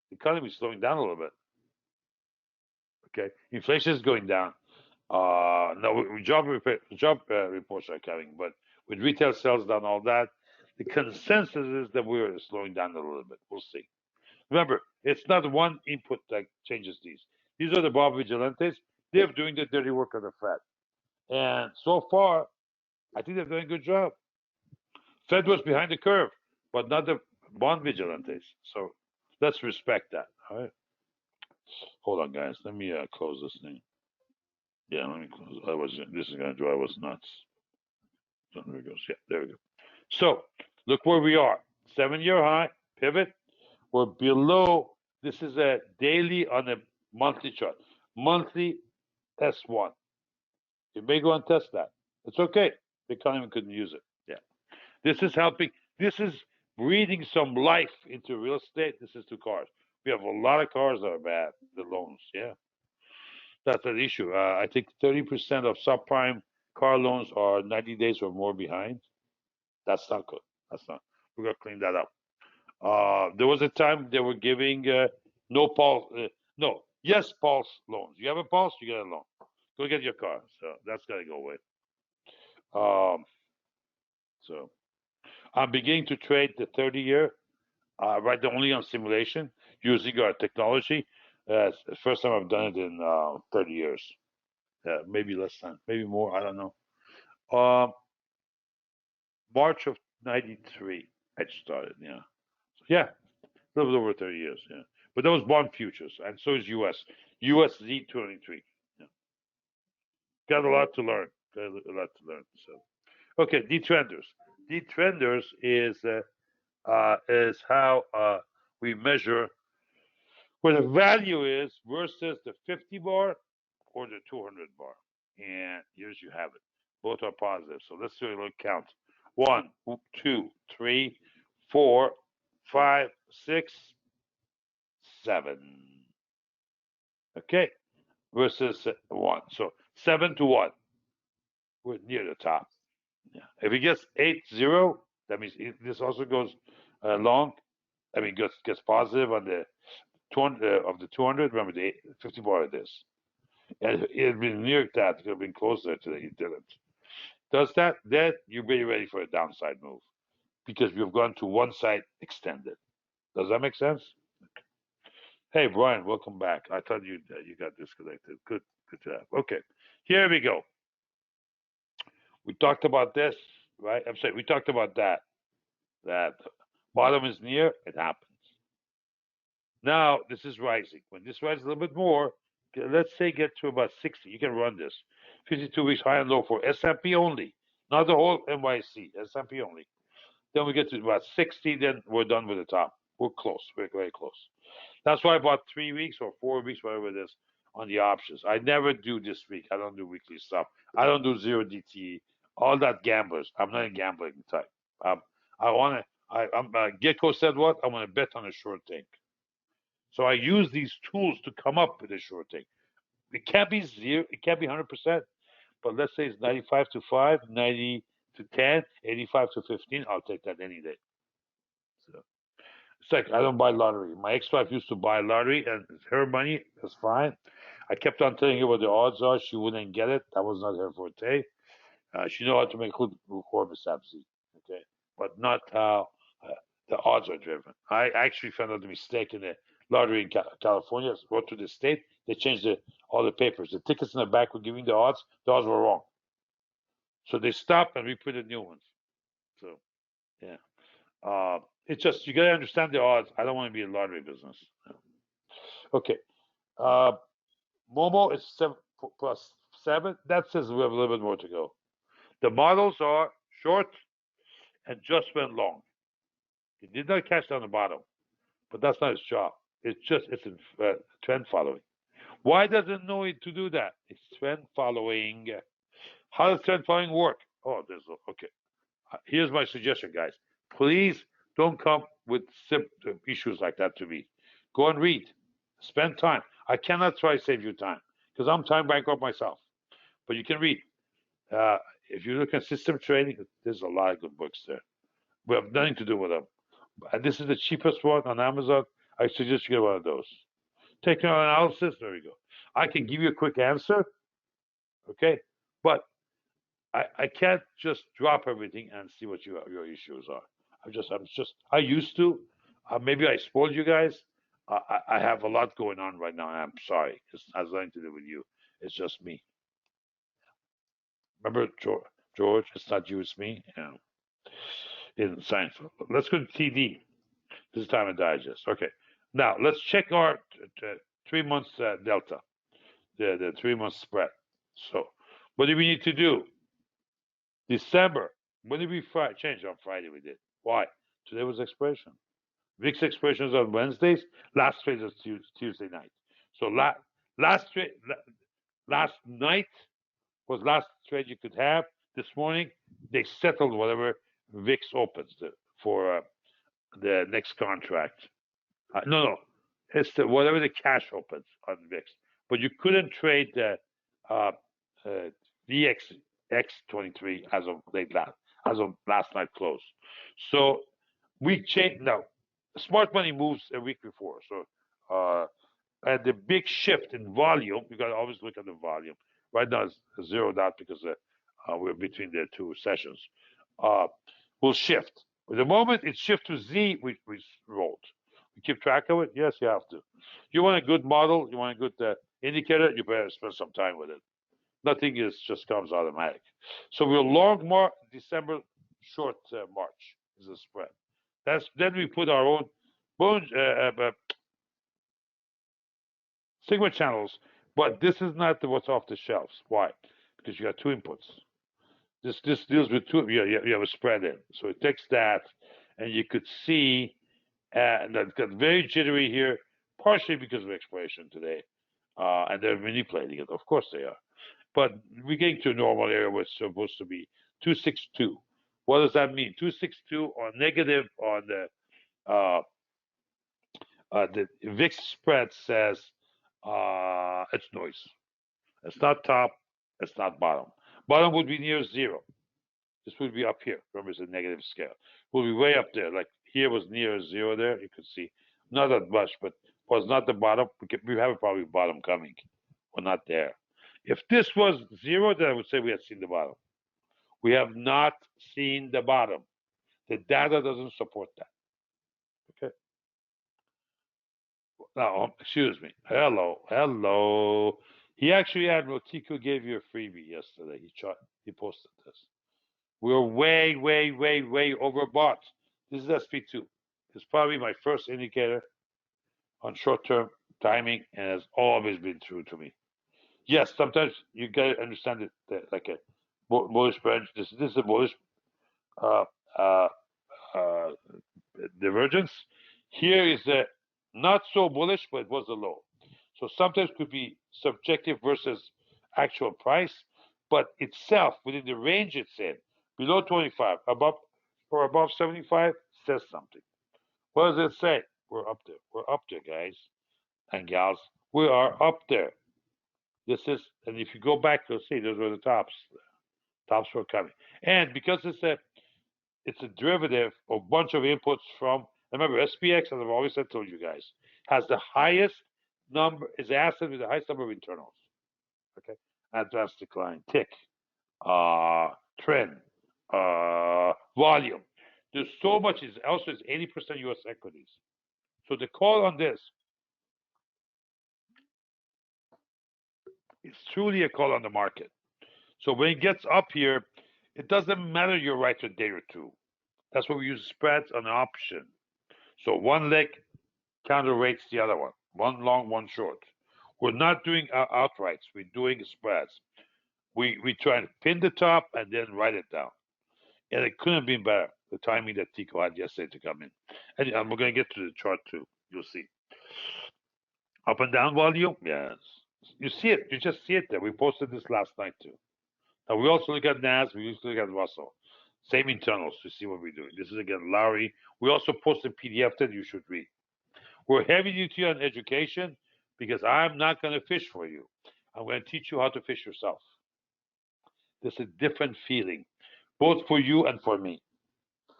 the economy is slowing down a little bit. Okay, inflation is going down. No, job reports are coming, but with retail sales down, all that, the consensus is that we're slowing down a little bit. We'll see. Remember, it's not one input that changes these. These are the Bob Vigilantes. They're doing the dirty work of the Fed. And so far, I think they're doing a good job. Fed was behind the curve, but not the bond vigilantes. So let's respect that. All right. Hold on, guys. Let me close this thing. Yeah, let me close. This is going to drive us nuts. So there it goes. Yeah, there we go. So look where we are. 7-year high, pivot. We're below. This is a daily on a monthly chart. Monthly S1. You may go and test that. It's okay. The economy couldn't use it. Yeah. This is helping. This is breathing some life into real estate. This is to cars. We have a lot of cars that are bad, the loans. Yeah. That's an issue. I think 30% of subprime car loans are 90 days or more behind. That's not good. That's not. We're going to clean that up. There was a time they were giving yes pulse loans. You have a pulse, you get a loan. Go get your car. So that's got to go away. So I'm beginning to trade the 30-year, right only on simulation using our technology. It's the first time I've done it in 30 years. Maybe less time, maybe more. I don't know. March of '93, I started. Yeah, a little bit over 30 years. Yeah, but that was bond futures, and so is US. US Z23. Yeah. Got a lot to learn. So, okay, D-trenders. D-trenders is how we measure where the value is versus the 50 bar or the 200 bar. And here's you have it. Both are positive. So let's do a little count. 1, 2, 3, 4, 5, 6, 7. Okay. Versus 1. So 7 to 1. We're near the top. Yeah. If it gets 8-0, that means this also goes long. I mean, gets positive on the 200 of the 200. Remember the 50 bar of this. And it had been near that. It could have been closer today. It didn't. Does that? Then you'll be ready for a downside move because we've gone to one side extended. Does that make sense? Hey, Brian, welcome back. I thought you got disconnected. Good job. Okay, here we go. We talked about this, right? I'm sorry, we talked about that. That bottom is near, it happens. Now this is rising. When this rises a little bit more, let's say get to about 60. You can run this. 52 weeks high and low for S&P only, not the whole NYC. S&P only. Then we get to about 60. Then we're done with the top. We're close. We're very close. That's why I bought 3 weeks or 4 weeks, whatever it is, on the options. I never do this week. I don't do weekly stuff. I don't do zero DTE. All that gamblers. I'm not a gambling type. I want to. Gecko said what? I want to bet on a short thing. So I use these tools to come up with a short thing. It can't be zero. It can't be 100%. But let's say it's 95 to 5, 90 to 10, 85 to 15. I'll take that any day. So it's like I don't buy lottery. My ex-wife used to buy lottery, and it's her money. That's fine. I kept on telling her what the odds are. She wouldn't get it. That was not her forte. She knew how to make Ruchor Sabzi, okay, but not how the odds are driven. I actually found out the mistake in the lottery in California. Wrote to the state. They changed all the papers. The tickets in the back were giving the odds. The odds were wrong. So they stopped and we put in new ones. So yeah, it's just you got to understand the odds. I don't want to be in lottery business. Okay, uh, Momo is 7+7. That says we have a little bit more to go. The models are short and just went long. He did not catch down the bottom, but that's not his job. It's in trend following. Why doesn't know it to do that? It's trend following. How does trend following work? Oh, there's okay. Here's my suggestion, guys. Please don't come with issues like that to me. Go and read. Spend time. I cannot try to save you time because I'm time bankrupt myself. But you can read. If you look at system trading, there's a lot of good books there. We have nothing to do with them. And this is the cheapest one on Amazon. I suggest you get one of those. Technical analysis, there we go. I can give you a quick answer, okay? But I can't just drop everything and see what your issues are. I used to. Maybe I spoiled you guys. I have a lot going on right now. And I'm sorry. It has nothing to do with you. It's just me. Remember, George? It's not you, it's me. Yeah. In science. Let's go to TD. This is time and digest. Okay. Now let's check our 3 months delta, the 3 month spread. So, what do we need to do? December. When did we change on Friday? We did. Why? Today was expiration. VIX expiration on Wednesdays. Last trade was Tuesday night. So last trade, last night was last trade you could have. This morning they settled whatever VIX opens for the next contract. No, it's whatever the cash opens on VIX. But you couldn't trade the VXX23 as of last night close. So we changed. Now, smart money moves a week before. So and the big shift in volume, you got to always look at the volume. Right now it's zeroed out because we're between the two sessions. Will shift. The moment it shifts to Z, we rolled. You keep track of it? Yes, you have to. You want a good model, you want a good indicator, you better spend some time with it. Nothing is just comes automatic. So we're long December, short March is the spread. Then we put our own Sigma channels, but this is not what's off the shelves. Why? Because you got two inputs. This deals with two. You have a spread in, so it takes that, and you could see that got very jittery here, partially because of expiration today, and they're manipulating it. Of course they are, but we're getting to a normal area where it's supposed to be 262. What does that mean? 262 or negative on the VIX spread says it's noise. It's not top. It's not bottom. Bottom would be near zero. This would be up here. Remember, it's a negative scale. We'll be way up there. Like here was near zero there. You could see not that much, but was not the bottom. We have probably bottom coming. We're not there. If this was zero, then I would say we had seen the bottom. We have not seen the bottom. The data doesn't support that. Okay. Now, excuse me. Hello. He actually had Rotico gave you a freebie yesterday. He posted this. We're way overbought. This is SP2. It's probably my first indicator on short-term timing, and has always been true to me. Yes, sometimes you gotta understand it like a bullish branch. This is a bullish uh, uh, uh, divergence. Here is a not so bullish, but it was a low. So sometimes could be subjective versus actual price, but itself within the range it's in, below 25, above or above 75, says something. What does it say? We're up there. We're up there, guys and gals. We are up there. This is, and if you go back, you'll see those were the tops. Tops were coming, and because it's a derivative of a bunch of inputs from. Remember, SPX, as I've always said, told you guys, has the highest number, is the asset with the highest number of internals. Okay, advanced decline, tick, trend, volume. There's so much. Is also is 80% U.S. equities. So the call on this is truly a call on the market. So when it gets up here, it doesn't matter you're right a day or two. That's why we use spreads on an option. So one leg counter rates the other one. One long, one short. We're not doing outrights. We're doing spreads. We try to pin the top and then write it down. And it couldn't have been better, the timing that Tico had yesterday to come in. And we're going to get to the chart too. You'll see. Up and down volume? Yes. You see it. You just see it there. We posted this last night too. Now we also look at NAS. We used to look at Russell. Same internals to see what we're doing. This is again Lowry. We also posted PDF that you should read. We're heavy duty on education because I'm not going to fish for you. I'm going to teach you how to fish yourself. There's a different feeling, both for you and for me.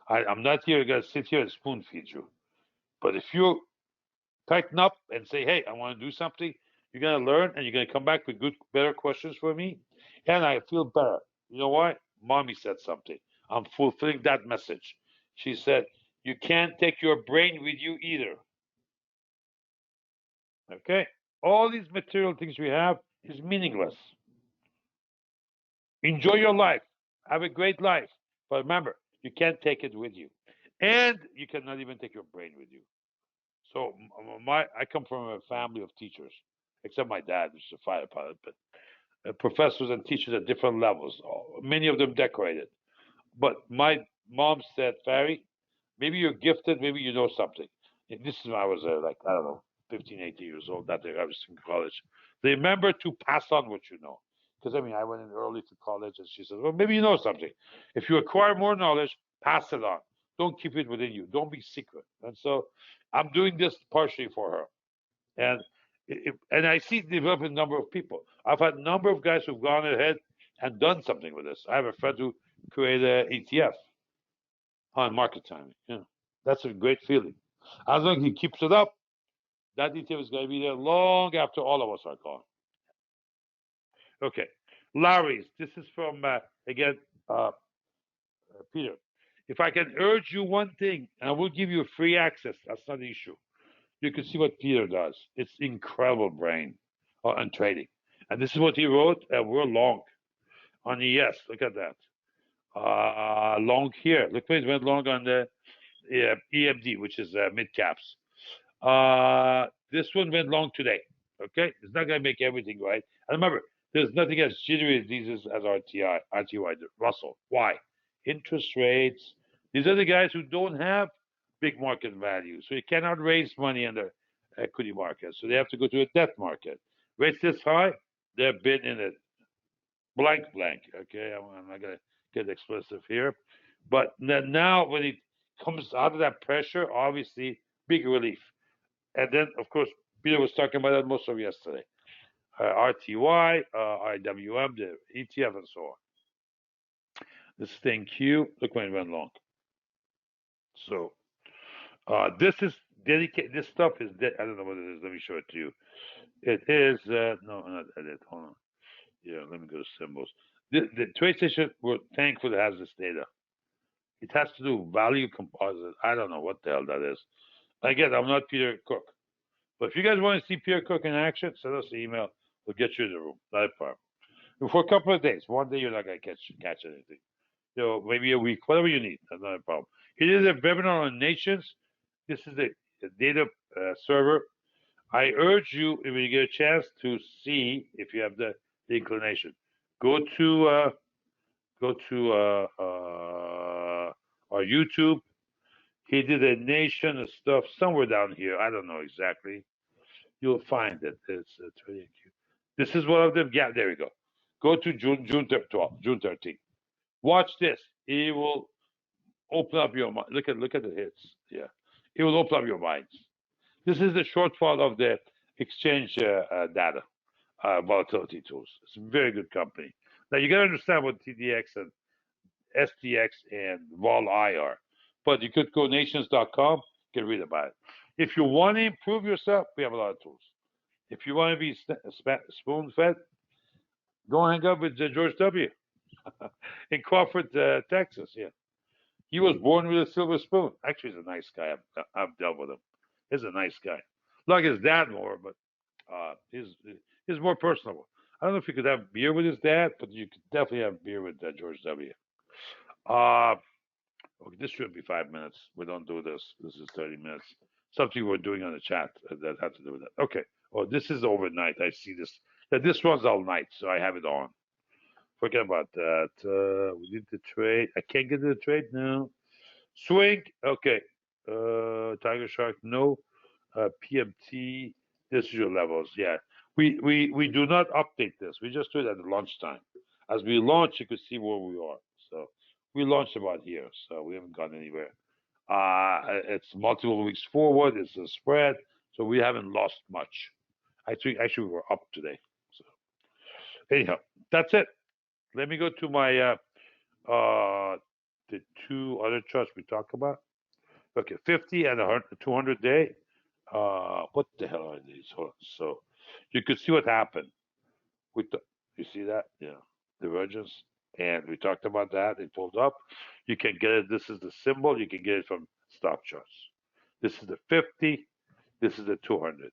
I'm not here going to sit here and spoon feed you. But if you tighten up and say, hey, I want to do something, you're going to learn and you're going to come back with good, better questions for me. And I feel better. You know why? Mommy said something. I'm fulfilling that message. She said, you can't take your brain with you either. Okay? All these material things we have is meaningless. Enjoy your life. Have a great life. But remember, you can't take it with you. And you cannot even take your brain with you. So I come from a family of teachers, except my dad, who's a fighter pilot, but professors and teachers at different levels. Many of them decorated. But my mom said, Farry, maybe you're gifted, maybe you know something. And this is when I was like, I don't know, 15, 18 years old. That day I was in college. Remember to pass on what you know. Because I mean, I went in early to college, and she said, well, maybe you know something. If you acquire more knowledge, pass it on. Don't keep it within you. Don't be secret. And so I'm doing this partially for her. And and I see developing number of people. I've had a number of guys who've gone ahead and done something with this. I have a friend who created an ETF on market timing. That's a great feeling. As long as he keeps it up, that ETF is going to be there long after all of us are gone. Okay, Larry's. This is from again Peter. If I can urge you one thing, and I will give you free access. That's not the issue. You can see what Peter does. It's incredible brain on trading. And this is what he wrote. We're long on ES. Look at that. Long here. Look where it went long on the EMD, which is mid caps. This one went long today. Okay, it's not going to make everything right. And remember, there's nothing as jittery as these as RTY, Russell. Why? Interest rates. These are the guys who don't have big market value, so you cannot raise money in the equity market. So they have to go to a debt market. Rates this high, they've been in a blank. Okay, I'm not going to get expressive here, but now when it comes out of that pressure, obviously big relief. And then, of course, Peter was talking about that most of yesterday. RTY, IWM, the ETF, and so on. This thing Q, look when it went long. So this is dedicated. This stuff is I don't know what it is. Let me show it to you. It is no, not edit. Hold on. Yeah, let me go to symbols. The TradeStation, we're thankful it has this data. It has to do value composite. I don't know what the hell that is. Again, I'm not Peter Cook. But if you guys want to see Peter Cook in action, send us an email. We'll get you in the room. Not a problem. And for a couple of days. One day you're not going to catch anything. Maybe a week, whatever you need. That's not a problem. He did a webinar on nations. This is the data server. I urge you, if you get a chance, to see if you have the inclination. Go to our YouTube. He did a nation of stuff somewhere down here. I don't know exactly. You'll find it. It's 20. This is one of them. Yeah, there we go. Go to June 12th, June 13th. Watch this. It will open up your mind. Look at the hits. Yeah, it will open up your minds. This is the shortfall of the exchange data volatility tools. It's a very good company. Now you got to understand what TDX and STX and VOL-I are. But you could go nations.com, you can read about it. If you want to improve yourself, we have a lot of tools. If you want to be spoon fed, go hang out with George W. in Crawford, Texas. Yeah, he was born with a silver spoon. Actually, he's a nice guy. I've dealt with him. He's a nice guy. Like his dad more, but he's more personable. I don't know if you could have beer with his dad, but you could definitely have beer with George W. Okay, this should be 5 minutes. We don't do this. This is 30 minutes. Something we're doing on the chat that had to do with that. Okay. Oh, this is overnight. I see this. This one's all night, so I have it on. Forget about that. We did the trade. I can't get the trade now. Swing. Okay. Tiger Shark. No. PMT. This is your levels. Yeah. We do not update this. We just do it at lunchtime. As we launch, you can see where we are. So we launched about here. So we haven't gone anywhere. It's multiple weeks forward. It's a spread. So we haven't lost much. Actually, we're up today. So anyhow, that's it. Let me go to my the two other charts we talked about. Okay, 50 and 200 day. What the hell are these? So you could see what happened. You see that? Yeah, divergence. And we talked about that. It pulled up. You can get it. This is the symbol. You can get it from stock charts. This is the 50. This is the 200.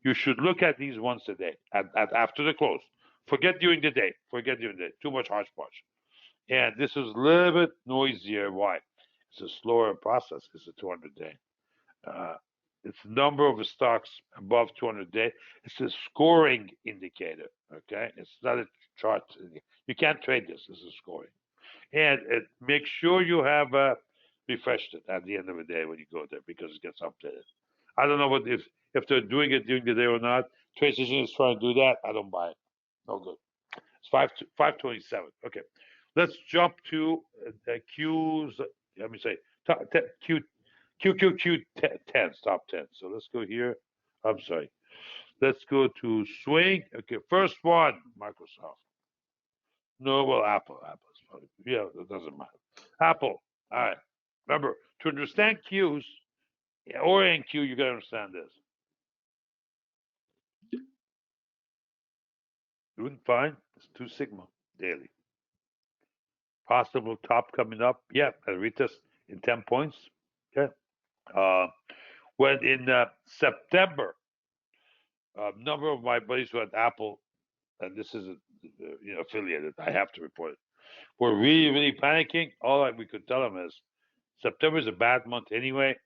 You should look at these once a day after the close. Forget during the day. Too much hodgepodge. And this is a little bit noisier. Why? It's a slower process. It's a 200 day. It's number of stocks above 200 day. It's a scoring indicator. Okay, it's not a chart. You can't trade this. This is scoring, and make sure you have refreshed it at the end of the day when you go there because it gets updated. I don't know what if they're doing it during the day or not. TradeStation is trying to do that. I don't buy it. No good. It's 527. Okay, let's jump to Q's. Let me say QQQ 10, top 10. So let's go here. I'm sorry. Let's go to swing. Okay, first one, Microsoft. No, well, Apple. Apple's probably, yeah, it doesn't matter. Apple. All right. Remember, to understand Qs or NQ, you got to understand this. Doing fine. It's 2 sigma daily. Possible top coming up. Yeah, a retest in 10 points. Okay. When in September, a number of my buddies who had Apple, and this is affiliated, I have to report it, were really, really panicking. All we could tell them is September is a bad month anyway,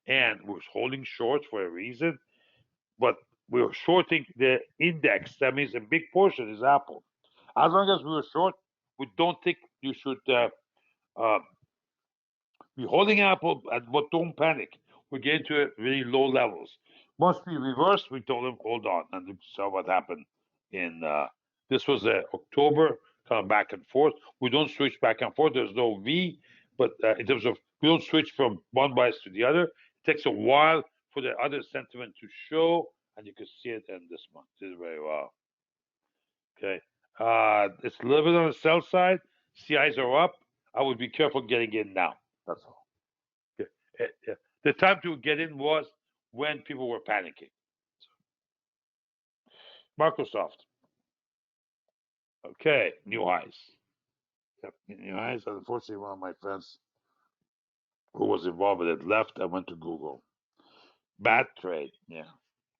and we're holding short for a reason, but we're shorting the index. That means a big portion is Apple. As long as we're short, we don't think you should be holding Apple, but don't panic. We're getting to really low levels. Once we reverse, we told them hold on, and we saw what happened in this was October, kind of back and forth. We don't switch back and forth. There's no V, but in terms of we don't switch from one bias to the other. It takes a while for the other sentiment to show, and you can see it in this month. This is very well. Okay, it's a little bit on the sell side. CIs are up. I would be careful getting in now. That's all. Okay. The time to get in was when people were panicking. Microsoft. Okay, new highs. Yep, new highs. Unfortunately, one of my friends who was involved with it left and went to Google. Bad trade. Yeah,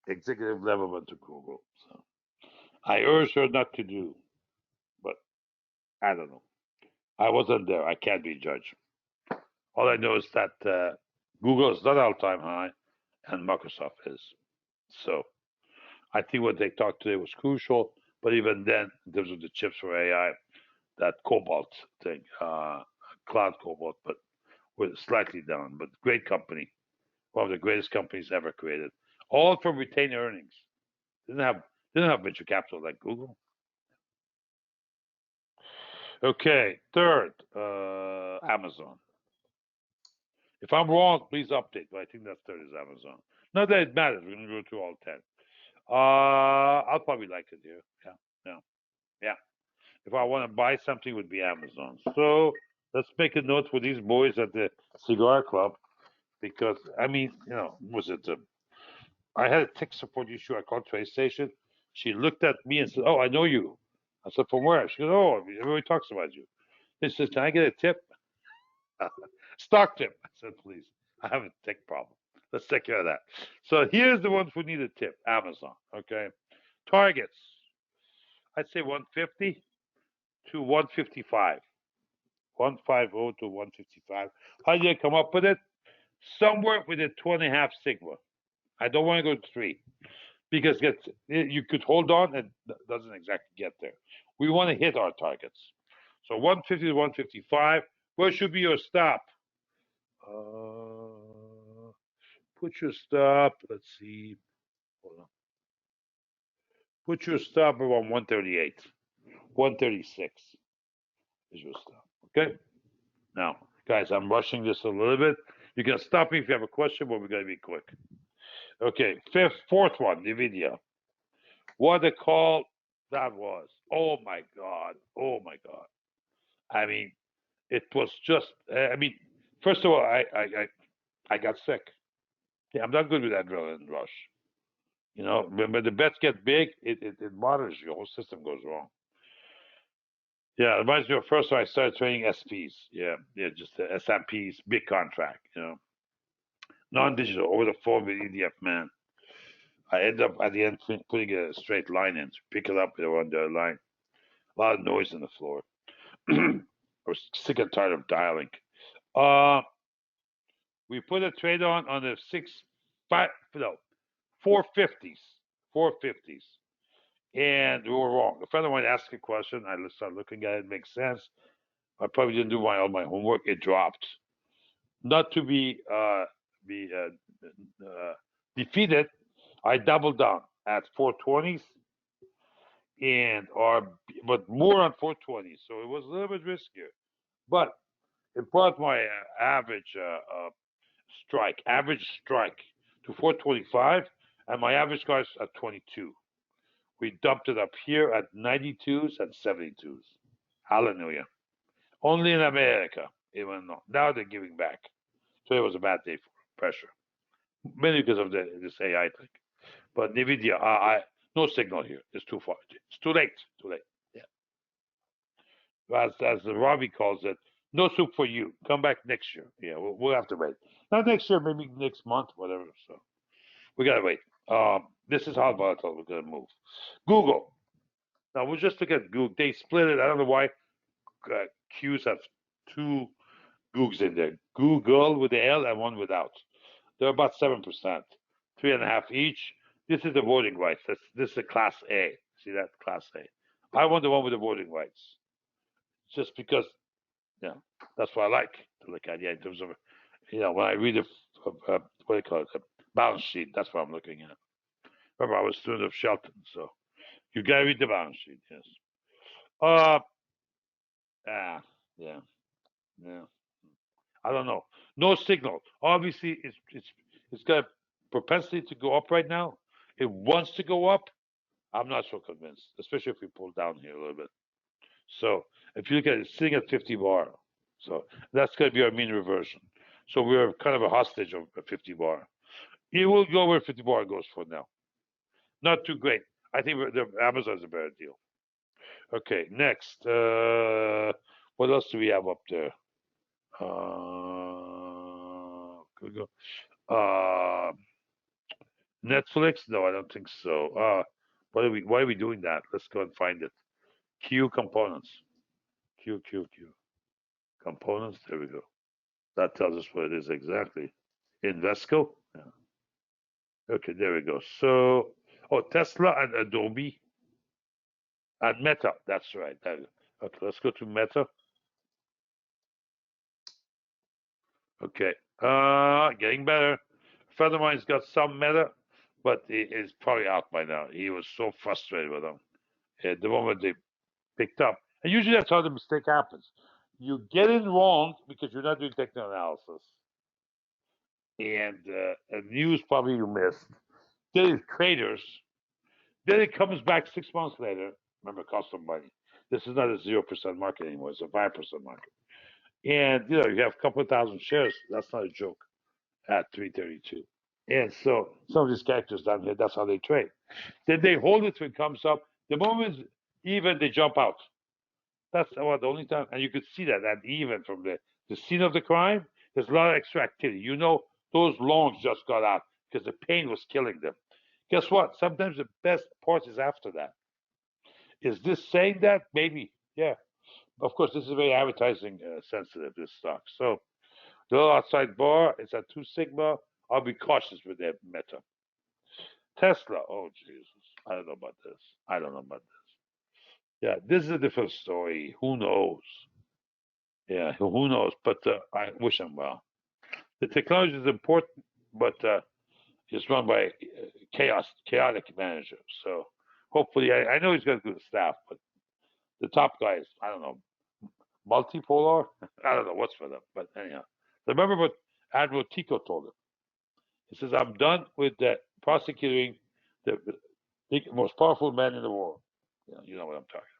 executive level went to Google. So I urge her not to do, but I don't know. I wasn't there. I can't be judged. All I know is that Google is not all-time high, and Microsoft is. So I think what they talked today was crucial. But even then, in terms of the chips for AI, that Cobalt thing, Cloud Cobalt, but we're slightly down. But great company, one of the greatest companies ever created, all from retained earnings. Didn't have venture capital like Google. Okay, third, Amazon. If I'm wrong, please update. But I think that third is Amazon. Not that it matters. We're gonna go through all 10. I'll probably like it here. Yeah, yeah, yeah. If I want to buy something, it would be Amazon. So let's make a note for these boys at the cigar club because I mean, was it? I had a tech support issue. I called Trace Station. She looked at me and said, "Oh, I know you." I said, "From where?" She goes, "Oh, everybody talks about you." He says, "Can I get a tip?" Stock tip. I said, "Please. I have a tech problem. Let's take care of that." So here's the ones who need a tip. Amazon. Okay. Targets. I'd say 150 to 155. 150 to 155. How do you come up with it? Somewhere within 2.5 sigma. I don't want to go to 3 because you could hold on and doesn't exactly get there. We want to hit our targets. So 150 to 155. Where should be your stop? Put your stop. Let's see. Hold on. Put your stop around 138. 136 is your stop. Okay? Now, guys, I'm rushing this a little bit. You can stop me if you have a question, but we're going to be quick. Okay, fourth one, NVIDIA. What a call that was. Oh my God. Oh my God. I mean, it was just, I mean, first of all, I got sick. Yeah, I'm not good with adrenaline rush. When the bets get big, it bothers you. The whole system goes wrong. Yeah, it reminds me of first time I started trading SPs. Yeah, just the S&Ps, big contract, non-digital, over the phone with EDF, man. I end up at the end putting a straight line in to pick it up on the line. A lot of noise on the floor. I was sick and tired of dialing. Uh, we put a trade on the 450s, 450s, and we were wrong. A friend of mine asked a question. I started looking at it. It makes sense. I probably didn't do all my homework. It dropped. Not to be defeated, I doubled down at 420s but more on 420s. So it was a little bit riskier. But it brought my average strike to 425, and my average price at 22. We dumped it up here at 92s and 72s. Hallelujah. Only in America, even though now they're giving back. So it was a bad day for pressure, mainly because of this AI thing. But NVIDIA, no signal here. It's too far. It's too late. Too late. Yeah. As Robbie calls it, no soup for you. Come back next year. Yeah, we'll have to wait. Not next year, maybe next month, whatever. So we gotta wait. This is how volatile we're gonna move. Google. Now we'll just look at Google. They split it. I don't know why. Q's have two Googs in there. Google with the L and one without. They're about 7%, 3.5 each. This is the voting rights. This is a Class A. See that Class A. I want the one with the voting rights, just because that's what I like to look at. Yeah, in terms of when I read what do you call it, a balance sheet. That's what I'm looking at. Remember, I was a student of Shelton, so you gotta read the balance sheet. Yes. Uh, yeah, yeah. I don't know. No signal. Obviously, it's got a propensity to go up right now. It wants to go up. I'm not so convinced, especially if we pull down here a little bit. So if you look at it, it's sitting at 50 bar. So that's going to be our mean reversion. So we're kind of a hostage of a 50 bar. It will go where 50 bar goes for now. Not too great. I think the Amazon's a better deal. Okay, next. What else do we have up there? Could go. Netflix? No, I don't think so. Why are we doing that? Let's go and find it. Q components. Q. Components. There we go. That tells us what it is exactly. Invesco. Yeah. Okay, there we go. So, Tesla and Adobe and Meta. That's right. Okay, let's go to Meta. Okay. Getting better. A friend of mine's got some Meta, but he is probably out by now. He was so frustrated with them. At the moment they picked up. And usually that's how the mistake happens. You get it wrong because you're not doing technical analysis. And news probably you missed. Then it craters. Then it comes back 6 months later. Remember, it costs some money. This is not a 0% market anymore. It's a 5% market. And, you have a couple of thousand shares. That's not a joke at 332. And so some of these characters down here, that's how they trade. Then they hold it when it comes up. The moment even, they jump out. That's about the only time. And you could see that even from the scene of the crime, there's a lot of extra activity. Those longs just got out because the pain was killing them. Guess what? Sometimes the best part is after that. Is this saying that? Maybe. Yeah. Of course, this is very advertising sensitive, this stock. So the little outside bar is at 2 sigma. I'll be cautious with that Meta. Tesla. Oh, Jesus. I don't know about this. Yeah, this is a different story. Who knows? Yeah, who knows? But I wish him well. The technology is important, but it's run by chaotic manager. So hopefully, I know he's got good staff, but the top guys, I don't know, multipolar. I don't know what's for them, but anyhow, remember what Admiral Tico told him. He says, "I'm done with prosecuting the most powerful man in the world." You know what I'm talking about.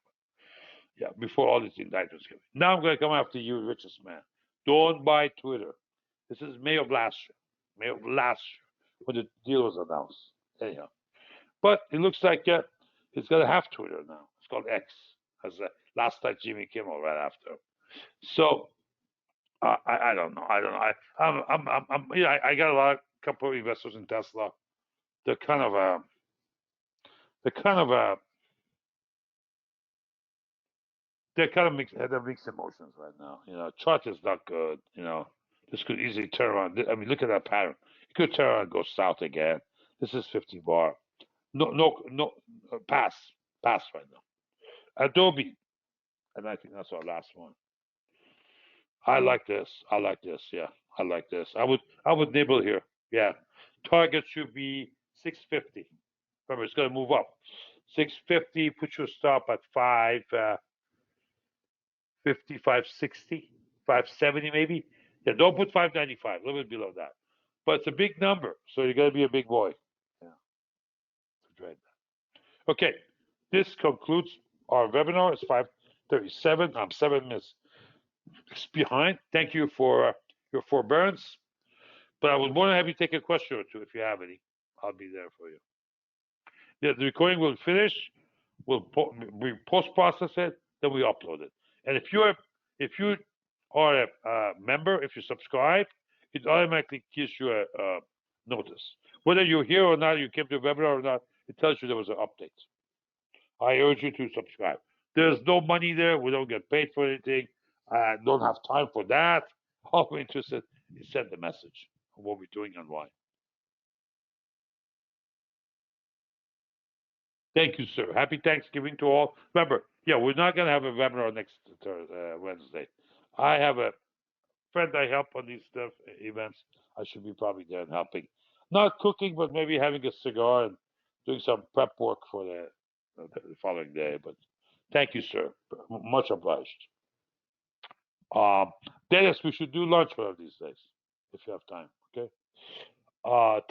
Yeah, before all these indictments came. Now I'm going to come after you, richest man. Don't buy Twitter. This is May of last year, when the deal was announced. Anyhow, but it looks like it's going to have Twitter now. It's called X, as last time Jimmy Kimmel right after. So I don't know. I got a couple of investors in Tesla. They're kind of mixed. They have mixed emotions right now. Chart is not good. This could easily turn around. I mean, look at that pattern. It could turn around and go south again. This is 50 bar. No, pass right now. Adobe, and I think that's our last one. I like this. Yeah, I like this. I would nibble here. Yeah, target should be 650. Remember, it's going to move up. 650. Put your stop at 550, 560, 570 maybe. Yeah, don't put 595. A little bit below that. But it's a big number, so you got to be a big boy. Yeah. Okay, this concludes our webinar. It's 5:37. I'm 7 minutes behind. Thank you for your forbearance. But I would more than happy to take a question or two if you have any. I'll be there for you. The recording will finish. We post process it, then we upload it. And if you are a member, if you subscribe, it automatically gives you a notice. Whether you're here or not, you came to a webinar or not, it tells you there was an update. I urge you to subscribe. There's no money there. We don't get paid for anything. I don't have time for that. All we're interested is send the message of what we're doing and why. Thank you, sir. Happy Thanksgiving to all. Remember, we're not going to have a webinar next Wednesday. I have a friend I help on these events. I should be probably there and helping. Not cooking, but maybe having a cigar and doing some prep work for the following day. But thank you, sir. Much obliged. Dennis, we should do lunch one of these days, if you have time. Okay.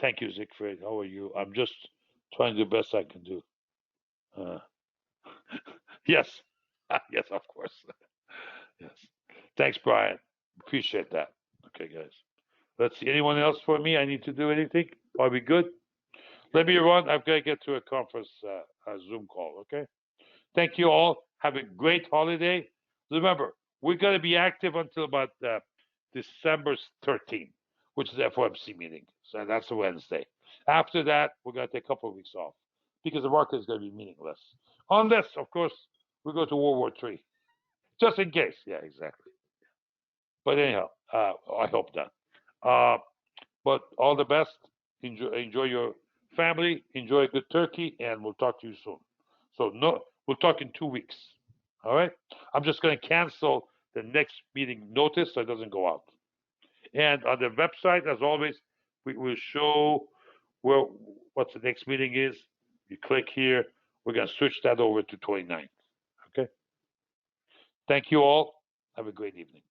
Thank you, Siegfried. How are you? I'm just trying the best I can do. Yes. Yes, of course. Yes. Thanks, Brian. Appreciate that. Okay, guys. Let's see. Anyone else for me? I need to do anything? Are we good? Let me run. I've got to get to a conference, a Zoom call. Okay. Thank you all. Have a great holiday. Remember, we're going to be active until about December 13th, which is the FOMC meeting. So that's a Wednesday. After that, we're going to take a couple of weeks off because the market is going to be meaningless. Unless, of course, we go to World War III. Just in case. Yeah, exactly. But anyhow, I hope that. But all the best. Enjoy your family. Enjoy a good turkey, and we'll talk to you soon. So no, we'll talk in 2 weeks. All right. I'm just going to cancel the next meeting notice so it doesn't go out. And on the website, as always, we will show where what the next meeting is. You click here. We're going to switch that over to 29th. Okay. Thank you all. Have a great evening.